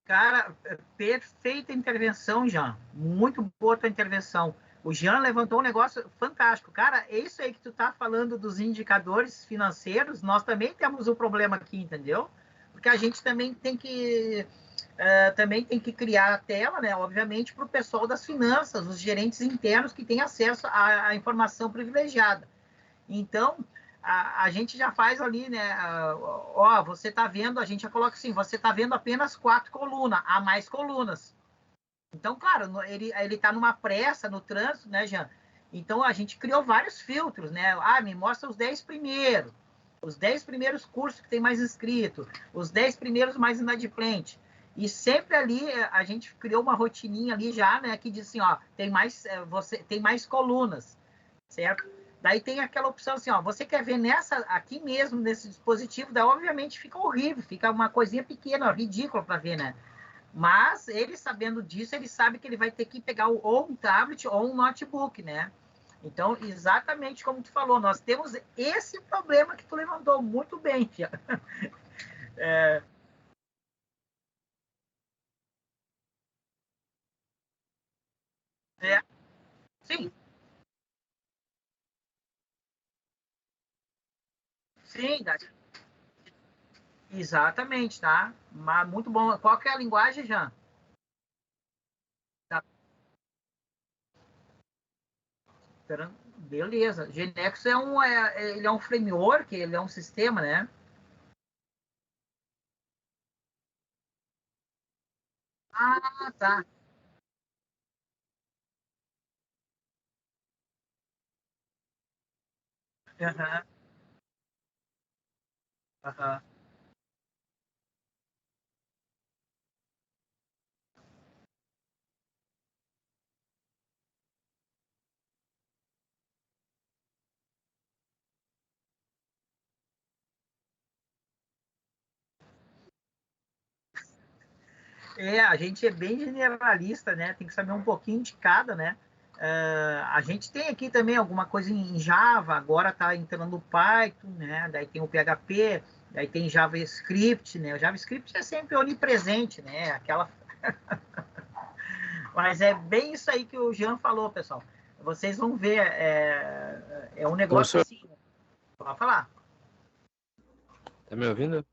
Cara, perfeita intervenção, Jean. Muito boa tua intervenção. O Jean levantou um negócio fantástico. Cara, é isso aí que tu tá falando dos indicadores financeiros, nós também temos um problema aqui, entendeu? Porque a gente também tem que criar a tela, né? Obviamente, para o pessoal das finanças, os gerentes internos que têm acesso à informação privilegiada. Então, a gente já faz ali, né? Ó, você está vendo, a gente já coloca assim, você está vendo apenas 4 colunas, há mais colunas. Então, claro, ele está numa pressa no trânsito, né, Jean? Então, a gente criou vários filtros, né? Ah, me mostra os 10 primeiros cursos que tem mais inscrito, os 10 primeiros mais inadimplentes. E sempre ali a gente criou uma rotininha ali já, né, que diz assim, ó, tem mais colunas, certo? Daí tem aquela opção assim, ó, você quer ver aqui mesmo, nesse dispositivo, daí obviamente fica horrível, fica uma coisinha pequena, ridícula para ver, né? Mas ele sabendo disso, ele sabe que ele vai ter que pegar ou um tablet ou um notebook, né? Então, exatamente como tu falou, nós temos esse problema que tu levantou muito bem, tia. É, sim, sim, exatamente, tá? Mas muito bom. Qual que é a linguagem, Jean? Tá. Beleza. Genexus ele é um framework, ele é um sistema, né? Ah, tá. Aham, aham. A gente é bem generalista, né? Tem que saber um pouquinho de cada, né? A gente tem aqui também alguma coisa em Java, agora está entrando o Python, né? Daí tem o PHP, daí tem JavaScript, né? O JavaScript é sempre onipresente, né? Mas é bem isso aí que o Jean falou, pessoal. Vocês vão ver, é um negócio Professor, assim. Pode falar. tá me ouvindo?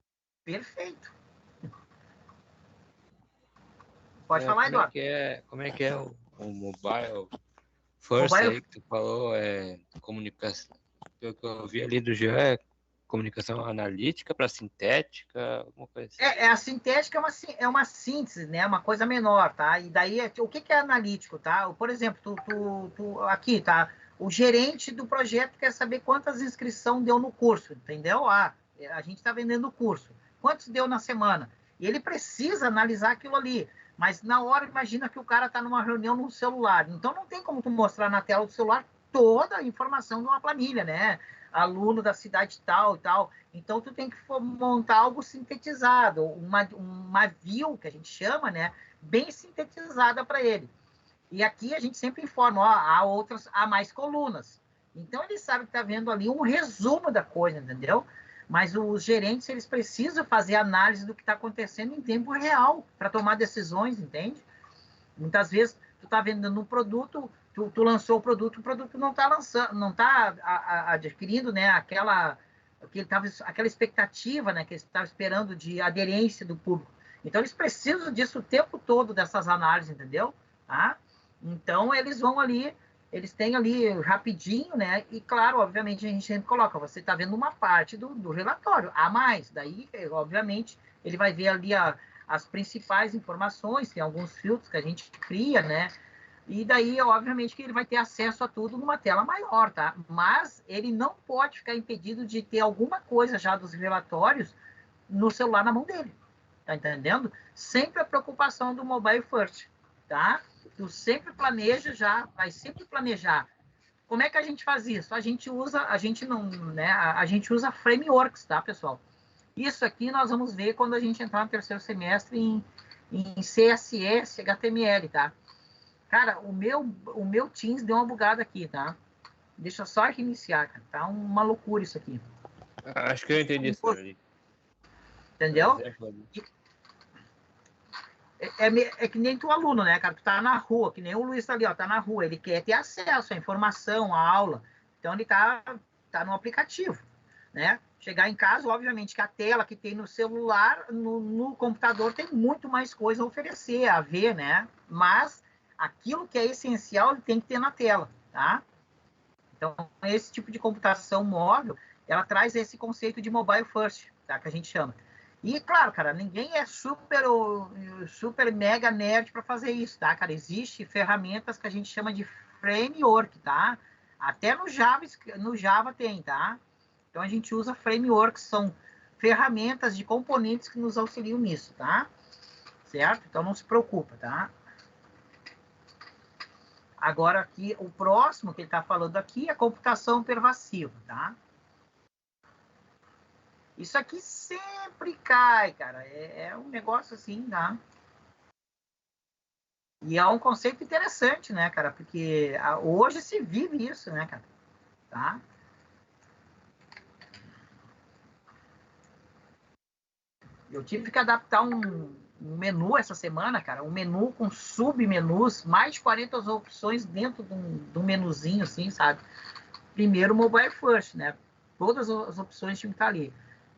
Perfeito. Pode falar, Eduardo. Como é que é o mobile? Força Mobile aí que tu falou é comunicação. Pelo que eu vi ali do Jean é comunicação analítica para sintética, alguma coisa assim. a sintética é uma síntese, né? Uma coisa menor, tá? E daí, o que que é analítico, tá? Por exemplo, aqui, tá? O gerente do projeto quer saber quantas inscrições deu no curso, entendeu? A gente está vendendo o curso. Quantos deu na semana? E ele precisa analisar aquilo ali. Mas na hora, imagina que o cara está numa reunião no celular. Então, não tem como tu mostrar na tela do celular toda a informação de uma planilha, né? Aluno da cidade tal e tal. Então, tu tem que montar algo sintetizado, uma view, que a gente chama, né? Bem sintetizada para ele. E aqui a gente sempre informa, ó, há mais colunas. Então, ele sabe que está vendo ali um resumo da coisa, entendeu? Mas os gerentes, eles precisam fazer análise do que está acontecendo em tempo real para tomar decisões, entende? Muitas vezes, tu está vendendo um produto, tu lançou o produto não está lançando, não está adquirindo, né, aquela expectativa, né, que eles estavam esperando de aderência do público. Então, eles precisam disso o tempo todo, dessas análises, entendeu? Tá? Então, eles vão ali, eles têm ali rapidinho, né? E, claro, obviamente, a gente sempre coloca, você está vendo uma parte do relatório, a mais. Daí, obviamente, ele vai ver ali as principais informações, tem alguns filtros que a gente cria, né? E daí, obviamente, que ele vai ter acesso a tudo numa tela maior, tá? Mas ele não pode ficar impedido de ter alguma coisa já dos relatórios no celular na mão dele. Tá entendendo? Sempre a preocupação do mobile first, tá? Tu sempre planeja já, vai sempre planejar. Como é que a gente faz isso? A gente não, né? A gente usa frameworks, tá, pessoal? Isso aqui nós vamos ver quando a gente entrar no terceiro semestre em CSS, HTML, tá? Cara, o meu Teams deu uma bugada aqui, tá? Deixa eu só reiniciar, cara. Tá uma loucura isso aqui. Acho que eu entendi isso ali. Entendeu? É que nem tu aluno, né, cara? Tu tá na rua, que nem o Luiz tá ali, ó, tá na rua. Ele quer ter acesso à informação, à aula. Então ele tá no aplicativo, né? Chegar em casa, obviamente, que a tela que tem no celular, no computador, tem muito mais coisa a oferecer, a ver, né? Mas aquilo que é essencial, ele tem que ter na tela, tá? Então, esse tipo de computação móvel, ela traz esse conceito de mobile first, tá? Que a gente chama. E, claro, cara, ninguém é super mega nerd para fazer isso, tá, cara? Existem ferramentas que a gente chama de framework, tá? Até no Java tem, tá? Então, a gente usa frameworks, são ferramentas de componentes que nos auxiliam nisso, tá? Certo? Então, não se preocupa, tá? Agora, aqui, o próximo que ele está falando aqui é a computação pervasiva, tá? Isso aqui sempre cai, cara. É um negócio assim, tá? E é um conceito interessante, né, cara? Porque hoje se vive isso, né, cara? Tá? Eu tive que adaptar um menu essa semana, cara. Um menu com submenus, mais de 40 opções dentro de um menuzinho, assim, sabe? Primeiro, mobile first, né? Todas as opções tinham que estar ali.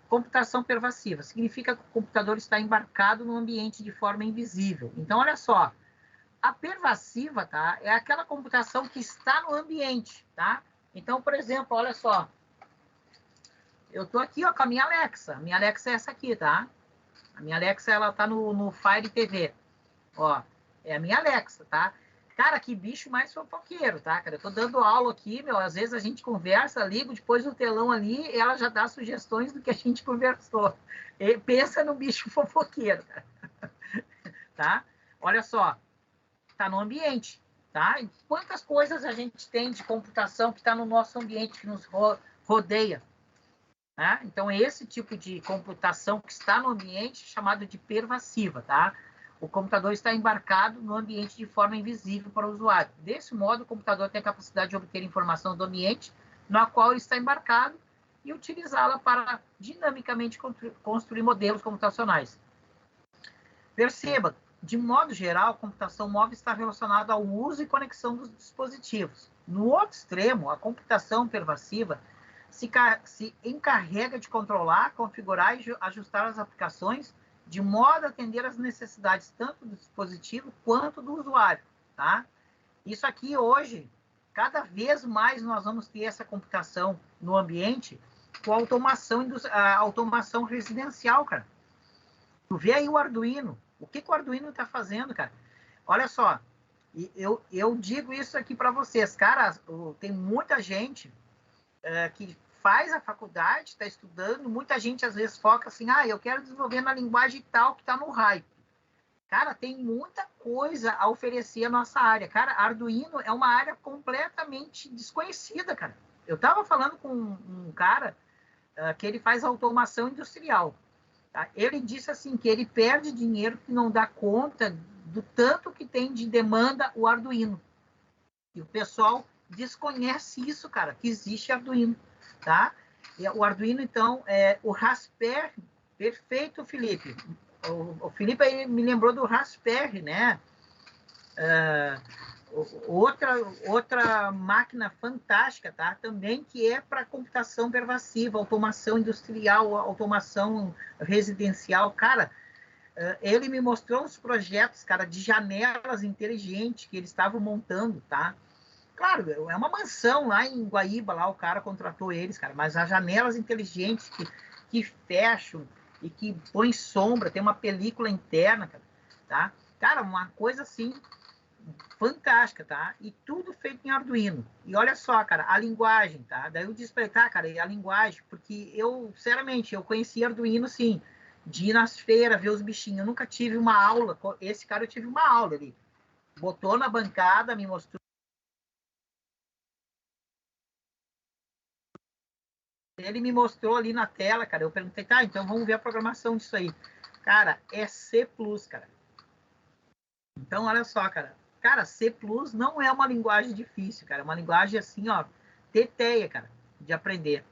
Computação pervasiva significa que o computador está embarcado no ambiente de forma invisível. Então, olha só, a pervasiva, tá? É aquela computação que está no ambiente, tá? Então, por exemplo, olha só, eu tô aqui, ó, com a minha Alexa. Minha Alexa é essa aqui, tá? A minha Alexa, ela tá no Fire TV. Ó, é a minha Alexa, tá? Cara, que bicho mais fofoqueiro, tá, cara? Eu tô dando aula aqui, meu, às vezes a gente conversa, ligo, depois do telão ali, ela já dá sugestões do que a gente conversou. E pensa no bicho fofoqueiro, cara. Tá? Olha só, tá no ambiente, tá? E quantas coisas a gente tem de computação que está no nosso ambiente, que nos rodeia, né? Então, esse tipo de computação que está no ambiente é chamado de pervasiva, tá? O computador está embarcado no ambiente de forma invisível para o usuário. Desse modo, o computador tem a capacidade de obter informação do ambiente no qual ele está embarcado e utilizá-la para dinamicamente construir modelos computacionais. Perceba, de modo geral, a computação móvel está relacionada ao uso e conexão dos dispositivos. No outro extremo, a computação pervasiva se encarrega de controlar, configurar e ajustar as aplicações de modo a atender às necessidades tanto do dispositivo quanto do usuário, tá? Isso aqui hoje cada vez mais nós vamos ter essa computação no ambiente com a automação residencial, cara. Tu vê aí o Arduino. O que o Arduino está fazendo, cara? Olha só, eu digo isso aqui para vocês, cara, tem muita gente que faz a faculdade, está estudando, muita gente às vezes foca assim, eu quero desenvolver na linguagem tal que está no hype. Cara, tem muita coisa a oferecer a nossa área. Cara, Arduino é uma área completamente desconhecida, cara. Eu estava falando com um cara que ele faz automação industrial. Tá? Ele disse assim que ele perde dinheiro que não dá conta do tanto que tem de demanda o Arduino. E o pessoal desconhece isso, cara, que existe Arduino, tá? E o Arduino, então, o Raspberry, perfeito, Felipe. O Felipe aí me lembrou do Raspberry, né? Outra máquina fantástica, tá? Também que é para computação pervasiva, automação industrial, automação residencial. Cara, ele me mostrou uns projetos, cara, de janelas inteligentes que eles estavam montando, tá? Claro, é uma mansão lá em Guaíba, lá o cara contratou eles, cara, mas as janelas inteligentes que fecham e que põem sombra, tem uma película interna, cara, tá? Cara, uma coisa assim fantástica, tá? E tudo feito em Arduino. E olha só, cara, a linguagem, tá? Daí eu disse pra ele, tá, cara, e a linguagem? Porque eu, sinceramente, eu conheci Arduino, sim, de ir nas feiras, ver os bichinhos. Eu nunca tive uma aula. Esse cara eu tive uma aula ali. Botou na bancada, me mostrou. Ele me mostrou ali na tela, cara. Eu perguntei, tá, então vamos ver a programação disso aí. Cara, é C+, cara. Então, olha só, cara. Cara, C+, não é uma linguagem difícil, cara. É uma linguagem assim, ó, teteia, cara, de aprender.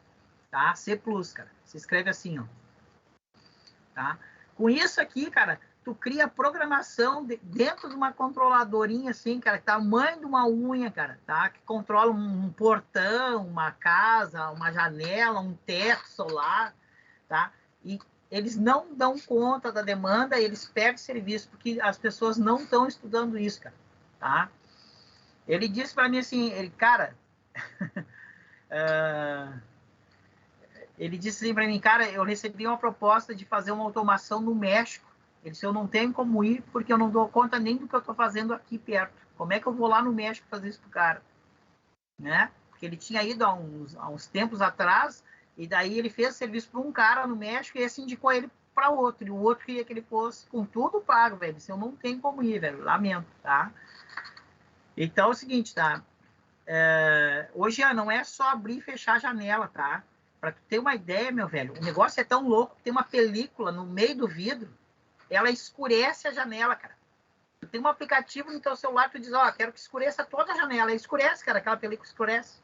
Tá? C+, cara. Se escreve assim, ó. Tá? Com isso aqui, cara, tu cria programação dentro de uma controladorinha assim, cara, tamanho de uma unha, cara, tá? Que controla um portão, uma casa, uma janela, um teto solar, tá? E eles não dão conta da demanda, eles perdem serviço, porque as pessoas não estão estudando isso, cara, tá? Ele disse para mim assim, cara, ele disse assim para mim, cara, eu recebi uma proposta de fazer uma automação no México. Ele disse, eu não tenho como ir porque eu não dou conta nem do que eu estou fazendo aqui perto. Como é que eu vou lá no México fazer isso pro cara? Né? Porque ele tinha ido há uns tempos atrás e daí ele fez serviço para um cara no México e esse indicou ele para outro. E o outro queria que ele fosse com tudo pago, velho. Disse, eu não tenho como ir, velho. Lamento, tá? Então é o seguinte, tá? Hoje não é só abrir e fechar a janela, tá? Para tu ter uma ideia, meu velho, o negócio é tão louco que tem uma película no meio do vidro, ela escurece a janela, cara. Tu tem um aplicativo no teu celular, tu diz, quero que escureça toda a janela. Aí escurece, cara, aquela película escurece.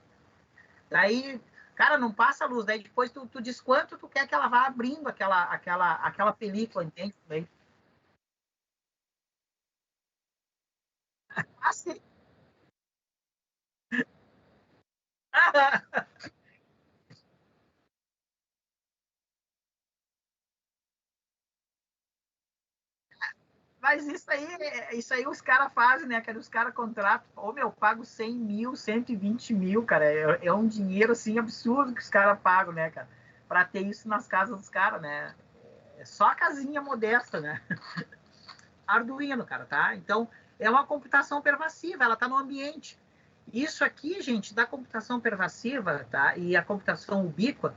Daí, cara, não passa a luz. Daí depois tu diz quanto tu quer que ela vá abrindo aquela película, entende? Daí... Ah, sim. Mas isso aí os caras fazem, né, cara? Os caras contratam, eu pago 100 mil, 120 mil, cara. É um dinheiro, assim, absurdo que os caras pagam, né, cara? Pra ter isso nas casas dos caras, né? É só a casinha modesta, né? Arduino, cara, tá? Então, é uma computação pervasiva, ela tá no ambiente. Isso aqui, gente, da computação pervasiva, tá? E a computação ubíqua,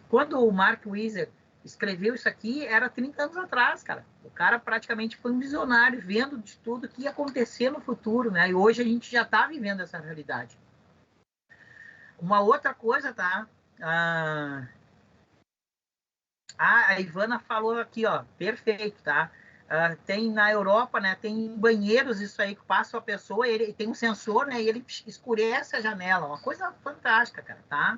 quando o Mark Weiser escreveu isso aqui, era 30 anos atrás, cara. O cara praticamente foi um visionário, vendo de tudo que ia acontecer no futuro, né? E hoje a gente já está vivendo essa realidade. Uma outra coisa, tá? A Ivana falou aqui, ó, perfeito, tá? Tem na Europa, né? Tem banheiros isso aí que passa a pessoa, ele tem um sensor, né? E ele escurece a janela, uma coisa fantástica, cara, tá?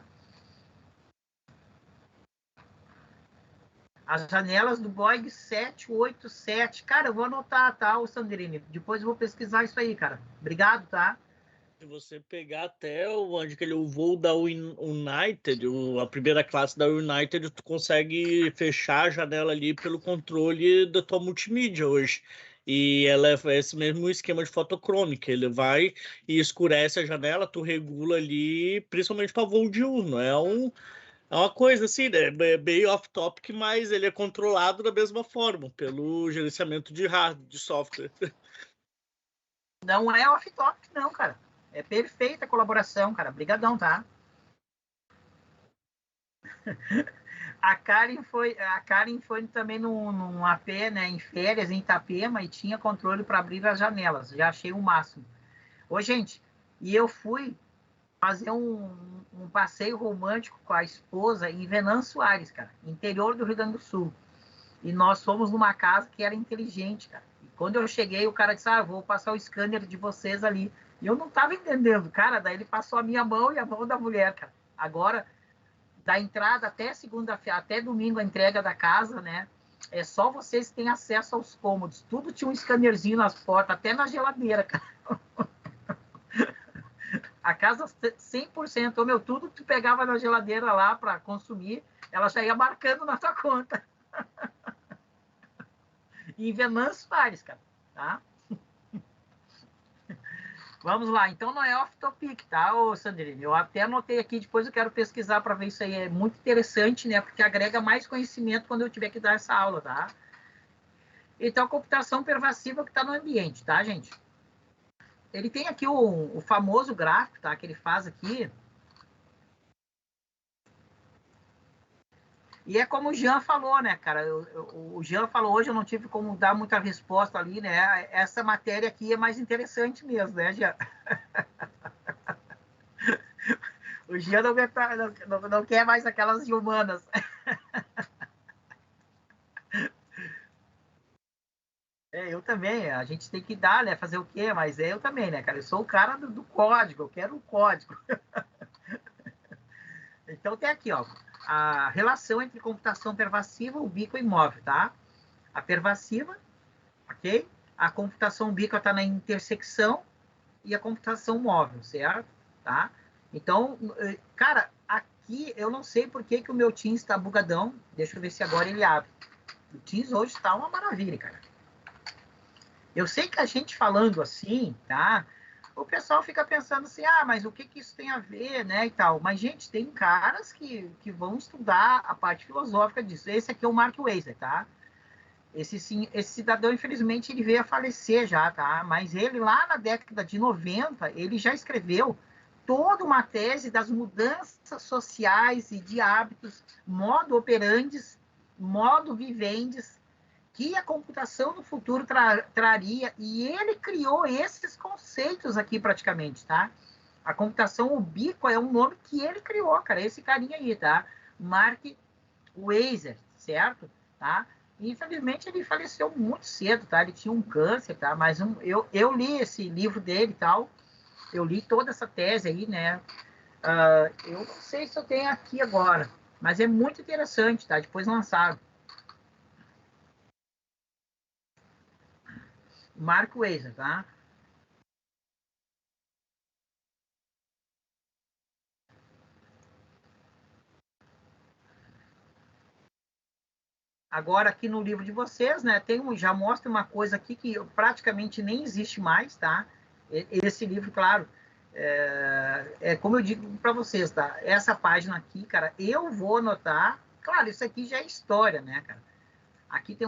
As janelas do Boeing 787. Cara, eu vou anotar, tá, o Sandrini? Depois eu vou pesquisar isso aí, cara. Obrigado, tá? Se você pegar até o voo da United, a primeira classe da United, tu consegue fechar a janela ali pelo controle da tua multimídia hoje. E ela é esse mesmo esquema de fotocrômica. Ele vai e escurece a janela, tu regula ali, principalmente para voo diurno. É uma coisa assim, né? Bem off-topic, mas ele é controlado da mesma forma, pelo gerenciamento de hardware, de software. Não é off-topic, não, cara. É perfeita a colaboração, cara. Brigadão, tá? A Karen foi também num AP, né, em férias, em Itapema, e tinha controle para abrir as janelas. Já achei o máximo. Ô, gente, e eu fui fazer um passeio romântico com a esposa em Venâncio Aires, cara, interior do Rio Grande do Sul. E nós fomos numa casa que era inteligente, cara. E quando eu cheguei, o cara disse, vou passar o scanner de vocês ali. E eu não tava entendendo, cara. Daí ele passou a minha mão e a mão da mulher, cara. Agora, da entrada até segunda-feira, até domingo, a entrega da casa, né? É só vocês que têm acesso aos cômodos. Tudo tinha um scannerzinho nas portas, até na geladeira, cara. A casa 100%, meu, tudo que tu pegava na geladeira lá para consumir, ela já ia marcando na tua conta. E em Venâncio Aires, cara, tá? Vamos lá, então não é off-topic, tá, ô Sandrine? Eu até anotei aqui, depois eu quero pesquisar para ver isso aí. É muito interessante, né? Porque agrega mais conhecimento quando eu tiver que dar essa aula, tá? Então, a computação pervasiva que está no ambiente, tá, gente? Ele tem aqui o famoso gráfico, tá? Que ele faz aqui. E é como o Jean falou, né, cara? O Jean falou hoje, eu não tive como dar muita resposta ali, né? Essa matéria aqui é mais interessante mesmo, né, Jean? O Jean não quer mais aquelas de humanas. Eu também, a gente tem que dar, né? Fazer o quê? Mas eu também, né, cara? Eu sou o cara do código, eu quero o código. Então tem aqui, ó, a relação entre computação pervasiva, ubíqua e móvel, tá? A pervasiva, ok? A computação ubíqua está na intersecção e a computação móvel, certo? Tá? Então, cara, aqui eu não sei por que o meu Teams está bugadão. Deixa eu ver se agora ele abre. O Teams hoje está uma maravilha, cara. Eu sei que a gente falando assim, tá? O pessoal fica pensando assim, mas o que isso tem a ver, né, e tal. Mas, gente, tem caras que vão estudar a parte filosófica disso. Esse aqui é o Mark Weiser, tá? Esse cidadão, infelizmente, ele veio a falecer já, tá? Mas ele, lá na década de 90, ele já escreveu toda uma tese das mudanças sociais e de hábitos, modo operandes, modo vivendes, que a computação no futuro traria, e ele criou esses conceitos aqui praticamente, tá? A computação ubíqua é um nome que ele criou, cara, esse carinha aí, tá? Mark Weiser, certo? Tá? E, infelizmente, ele faleceu muito cedo, tá? Ele tinha um câncer, tá? Mas eu li esse livro dele e tal, eu li toda essa tese aí, né? Eu não sei se eu tenho aqui agora, mas é muito interessante, tá? Depois lançaram. Mark Weiser, tá? Agora, aqui no livro de vocês, né, já mostra uma coisa aqui que praticamente nem existe mais, tá? Esse livro, claro, como eu digo para vocês, tá? Essa página aqui, cara, eu vou anotar. Claro, isso aqui já é história, né, cara? Aqui tem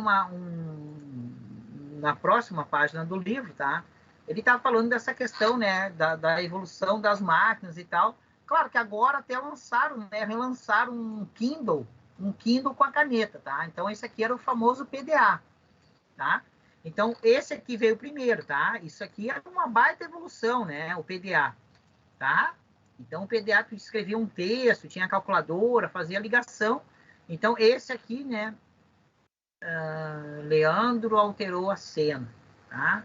na próxima página do livro, tá? Ele tá falando dessa questão, né, da evolução das máquinas e tal. Claro que agora até relançaram um Kindle com a caneta, tá? Então esse aqui era o famoso PDA, tá? Então esse aqui veio primeiro, tá? Isso aqui é uma baita evolução, né? O PDA, tá? Então o PDA tu escrevia um texto, tinha calculadora, fazia ligação. Então esse aqui, né? Leandro alterou a cena, tá?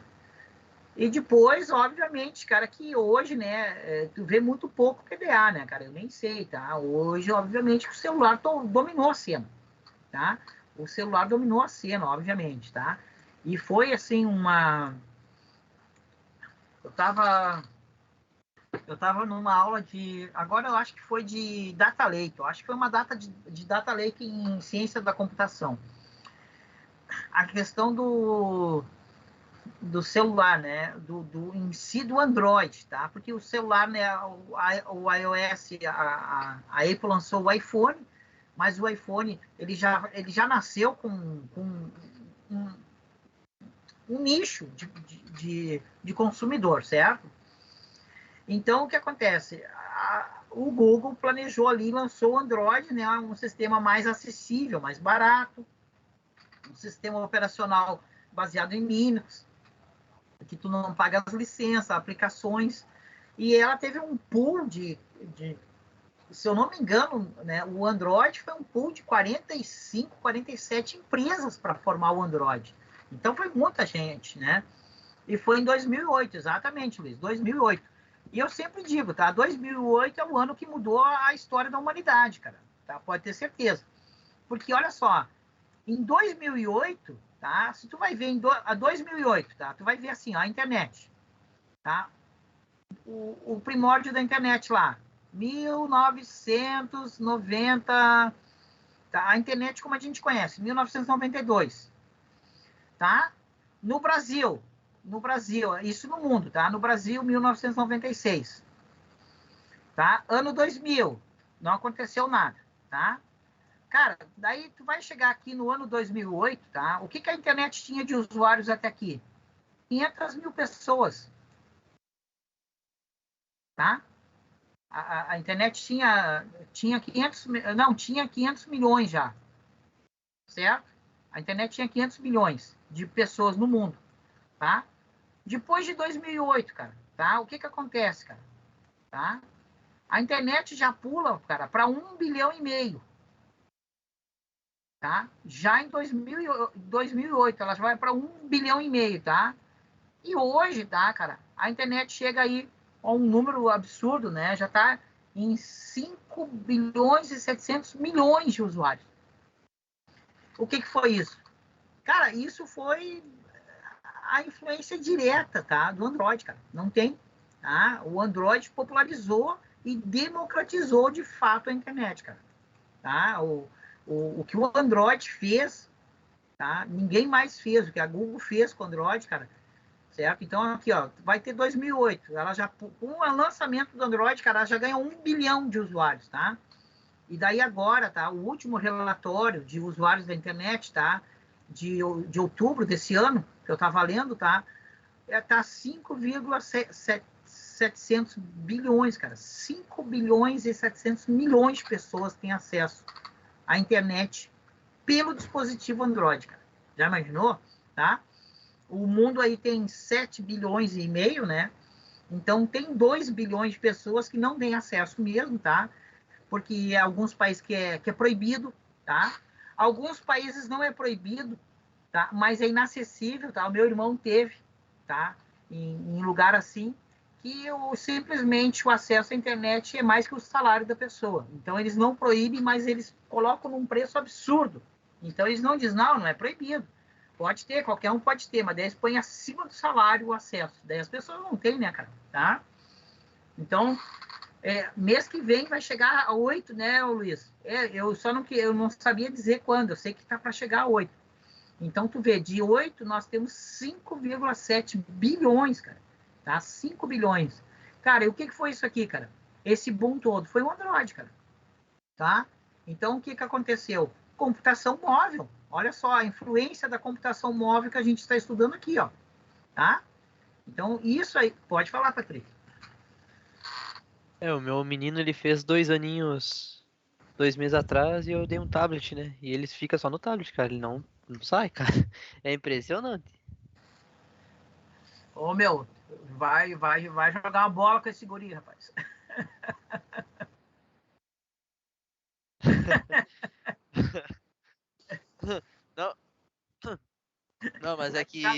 E depois, obviamente, cara, que hoje, né, tu vê muito pouco PDA, né, cara? Eu nem sei, tá? Hoje, obviamente, o celular dominou a cena, tá? O celular dominou a cena, obviamente, tá? E foi, assim, Eu tava numa aula de... Agora eu acho que foi de Data Lake. Eu acho que foi uma data de Data Lake em Ciência da Computação. A questão do celular, né? Em si do Android, tá? Porque o celular, né? O iOS, a Apple lançou o iPhone, mas o iPhone ele já nasceu com um nicho de consumidor, certo? Então, o que acontece? O Google planejou ali, lançou o Android, né? Um sistema mais acessível, mais barato, um sistema operacional baseado em Linux, que tu não paga as licenças, aplicações, e ela teve um pool se eu não me engano, né, o Android foi um pool de 45, 47 empresas para formar o Android. Então foi muita gente, né? E foi em 2008, exatamente, Luiz, 2008. E eu sempre digo, tá? 2008 é o ano que mudou a história da humanidade, cara. Tá? Pode ter certeza. Porque, olha só, em 2008, tá? Se tu vai ver a 2008, tá? Tu vai ver assim, ó, a internet, tá? O primórdio da internet lá, 1990, tá? A internet como a gente conhece, 1992, tá? No Brasil, isso no mundo, tá? No Brasil, 1996, tá? Ano 2000, não aconteceu nada, tá? Cara, daí tu vai chegar aqui no ano 2008, tá? O que a internet tinha de usuários até aqui? 500 mil pessoas, tá? A internet tinha 500 milhões já, certo? A internet tinha 500 milhões de pessoas no mundo, tá? Depois de 2008, cara, tá? O que acontece, cara? Tá? A internet já pula, cara, para 1,5 bilhão, tá? Já em 2008, ela já vai para 1,5 bilhão, tá? E hoje, tá, cara, a internet chega aí a um número absurdo, né? Já está em 5 bilhões e 700 milhões de usuários. O que foi isso? Cara, isso foi a influência direta, tá, do Android, cara. Não tem, tá? O Android popularizou e democratizou de fato a internet, cara. Tá? O que o Android fez, tá? Ninguém mais fez. O que a Google fez com o Android, cara, certo? Então, aqui, ó, vai ter 2008. Ela já, com o lançamento do Android, cara, ela já ganhou 1 bilhão de usuários, tá? E daí agora, tá? O último relatório de usuários da internet, tá? De outubro desse ano, que eu tava lendo, tá? Tá 5,700 bilhões, cara. 5 bilhões e 700 milhões de pessoas têm acesso à internet pelo dispositivo Android, cara. Já imaginou? Tá? O mundo aí tem 7 bilhões e meio, né? Então tem 2 bilhões de pessoas que não têm acesso mesmo, tá? Porque alguns países que é proibido, tá? Alguns países não é proibido, tá? Mas é inacessível, tá? O meu irmão teve, tá? Em lugar assim, que simplesmente o acesso à internet é mais que o salário da pessoa. Então eles não proíbem, mas eles colocam num preço absurdo. Então eles não dizem, não é proibido. Pode ter, qualquer um pode ter, mas daí eles põem acima do salário o acesso. Daí as pessoas não têm, né, cara? Tá? Então, mês que vem vai chegar a 8, né, Luiz? Eu não sabia dizer quando, eu sei que tá para chegar a 8. Então, tu vê, de 8 nós temos 5,7 bilhões, cara. Tá? 5 bilhões. Cara, e o que foi isso aqui, cara? Esse boom todo foi o Android, cara. Tá? Então, o que aconteceu? Computação móvel. Olha só a influência da computação móvel que a gente está estudando aqui, ó. Tá? Então, isso aí... Pode falar, Patrick. O meu menino, ele fez 2 aninhos, 2 meses atrás, e eu dei um tablet, né? E ele fica só no tablet, cara. Ele não sai, cara. É impressionante. Ô, meu, vai jogar uma bola com esse guri, rapaz. Não, não, mas é que a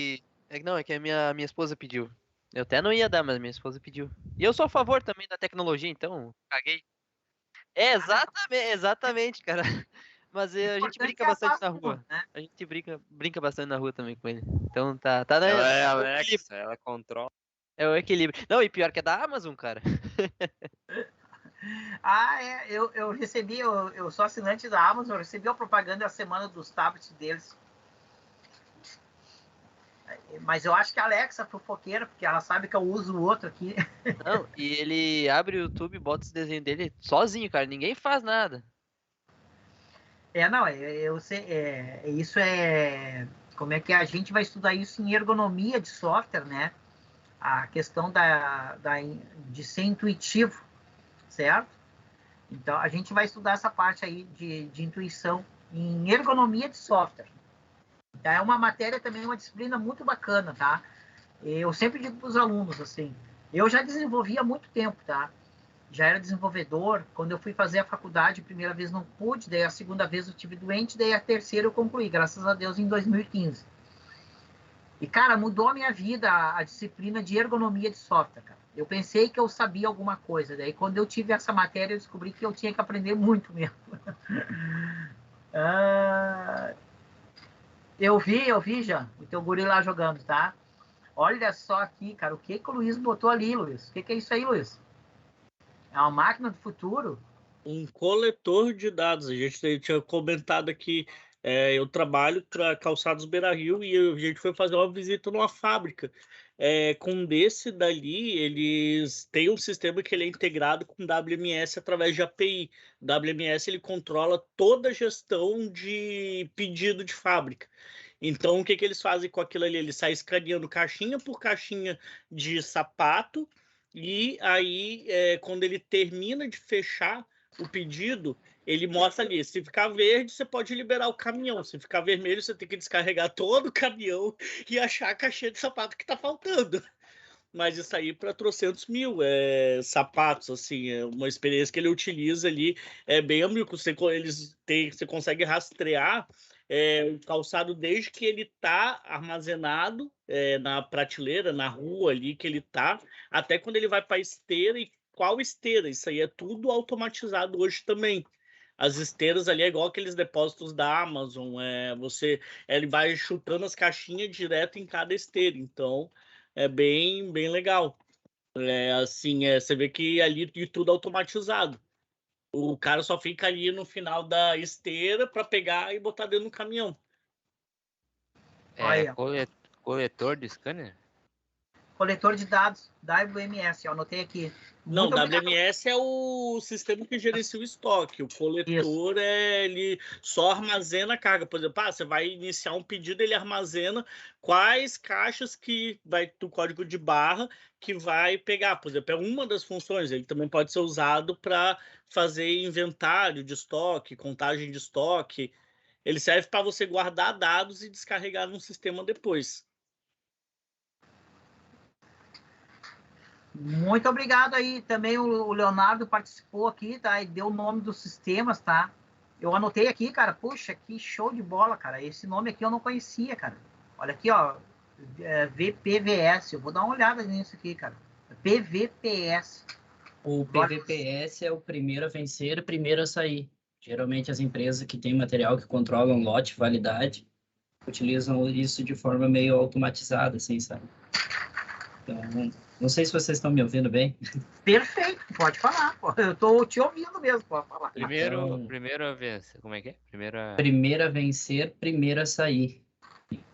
minha esposa pediu. Eu até não ia dar, mas minha esposa pediu. E eu sou a favor também da tecnologia, então caguei. É, exatamente, cara. Mas a gente brinca É a bastante paz na do mundo, rua. né? A gente brinca bastante na rua também com ele. Então tá Ela é no equilíbrio. Alexa, ela controla. É o equilíbrio. Não, e pior que é da Amazon, cara. Eu recebi, eu sou assinante da Amazon, eu recebi a propaganda da semana dos tablets deles. Mas eu acho que a Alexa é fofoqueira, porque ela sabe que eu uso o outro aqui. Não, e ele abre o YouTube e bota os desenhos dele sozinho, cara. Ninguém faz nada. Não, eu sei, isso é, como é que a gente vai estudar isso em ergonomia de software, né? A questão de ser intuitivo, certo? Então, a gente vai estudar essa parte aí de intuição em ergonomia de software. Então, é uma matéria também, uma disciplina muito bacana, tá? Eu sempre digo para os alunos, assim, eu já desenvolvi há muito tempo, tá? Já era desenvolvedor. Quando eu fui fazer a faculdade, a primeira vez não pude, daí a segunda vez eu tive doente, daí a terceira eu concluí, graças a Deus, em 2015. E, cara, mudou a minha vida a disciplina de ergonomia de software, cara. Eu pensei que eu sabia alguma coisa, daí quando eu tive essa matéria eu descobri que eu tinha que aprender muito mesmo. Eu vi, já, o teu guri lá jogando, tá? Olha só aqui, cara, o que o Luiz botou ali, Luiz? O que é isso aí, Luiz? É uma máquina do futuro? Um coletor de dados. A gente tinha comentado aqui, eu trabalho para Calçados Beira-Rio e a gente foi fazer uma visita numa fábrica. Com um desse dali, eles têm um sistema que ele é integrado com WMS através de API. WMS ele controla toda a gestão de pedido de fábrica. Então, o que eles fazem com aquilo ali? Eles saem escaneando caixinha por caixinha de sapato, e aí, quando ele termina de fechar o pedido, ele mostra ali, se ficar verde, você pode liberar o caminhão, se ficar vermelho, você tem que descarregar todo o caminhão e achar a caixinha de sapato que está faltando. Mas isso aí para trocentos mil sapatos, assim, é uma experiência que ele utiliza ali, é bem amigo. Você consegue rastrear o calçado desde que ele está armazenado na prateleira, na rua ali que ele está, até quando ele vai para a esteira e qual esteira. Isso aí é tudo automatizado hoje também. As esteiras ali é igual aqueles depósitos da Amazon, ele vai chutando as caixinhas direto em cada esteira, então é bem, bem legal. Assim, você vê que ali tudo automatizado. O cara só fica ali no final da esteira para pegar e botar dentro do caminhão. É coletor de scanner? Coletor de dados, WMS, eu anotei aqui. Não, Muito obrigado. WMS é o sistema que gerencia o estoque. O coletor ele só armazena a carga. Por exemplo, você vai iniciar um pedido, ele armazena quais caixas que vai do código de barra que vai pegar. Por exemplo, é uma das funções. Ele também pode ser usado para fazer inventário de estoque, contagem de estoque. Ele serve para você guardar dados e descarregar no sistema depois. Muito obrigado aí. Também o Leonardo participou aqui, tá? E deu o nome dos sistemas, tá? Eu anotei aqui, cara. Puxa, que show de bola, cara. Esse nome aqui eu não conhecia, cara. Olha aqui, ó. VPVS. Eu vou dar uma olhada nisso aqui, cara. PVPS. O PVPS é o primeiro a vencer, o primeiro a sair. Geralmente as empresas que têm material que controlam lote, validade, utilizam isso de forma meio automatizada, assim, sabe? Então, não sei se vocês estão me ouvindo bem. Perfeito, pode falar. Eu estou te ouvindo mesmo, pode falar. Primeiro a vencer. Como é que é? Primeiro a vencer, primeiro a sair.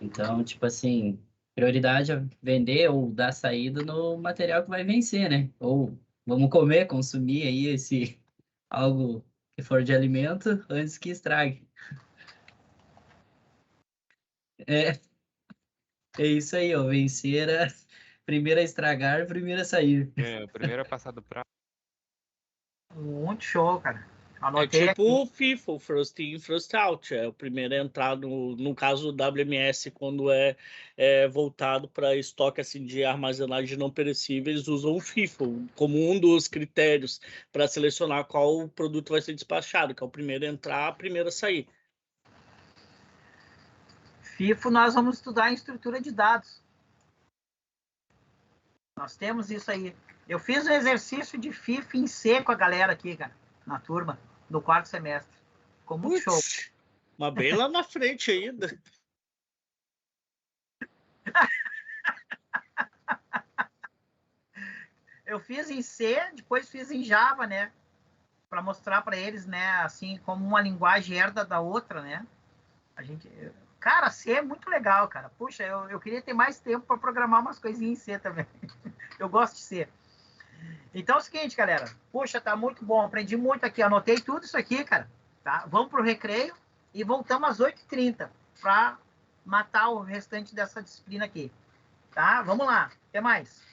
Então, tipo assim, prioridade a vender ou dar saída no material que vai vencer, né? Ou vamos comer, consumir aí algo que for de alimento antes que estrague. É, é isso aí, ó. Vencer primeiro a estragar, primeiro a sair. Primeiro a passar do prato. Muito show, cara. Anotei tipo o FIFO, First In, First Out. É o primeiro a entrar no caso do WMS, quando é voltado para estoque assim, de armazenagem não perecível, eles usam o FIFO como um dos critérios para selecionar qual produto vai ser despachado, que é o primeiro a entrar, o primeiro a sair. FIFO nós vamos estudar em estrutura de dados. Nós temos isso aí. Eu fiz um exercício de FIFO em C com a galera aqui, cara, na turma, no quarto semestre. Ficou muito show. Mas bem lá na frente ainda. Eu fiz em C, depois fiz em Java, né? Para mostrar para eles, né? Assim, como uma linguagem herda da outra, né? Cara, C é muito legal, cara. Puxa, eu queria ter mais tempo para programar umas coisinhas em C também. Eu gosto de C. Então é o seguinte, galera. Puxa, tá muito bom. Aprendi muito aqui. Anotei tudo isso aqui, cara. Tá? Vamos pro recreio e voltamos às 8h30 para matar o restante dessa disciplina aqui. Tá? Vamos lá. Até mais.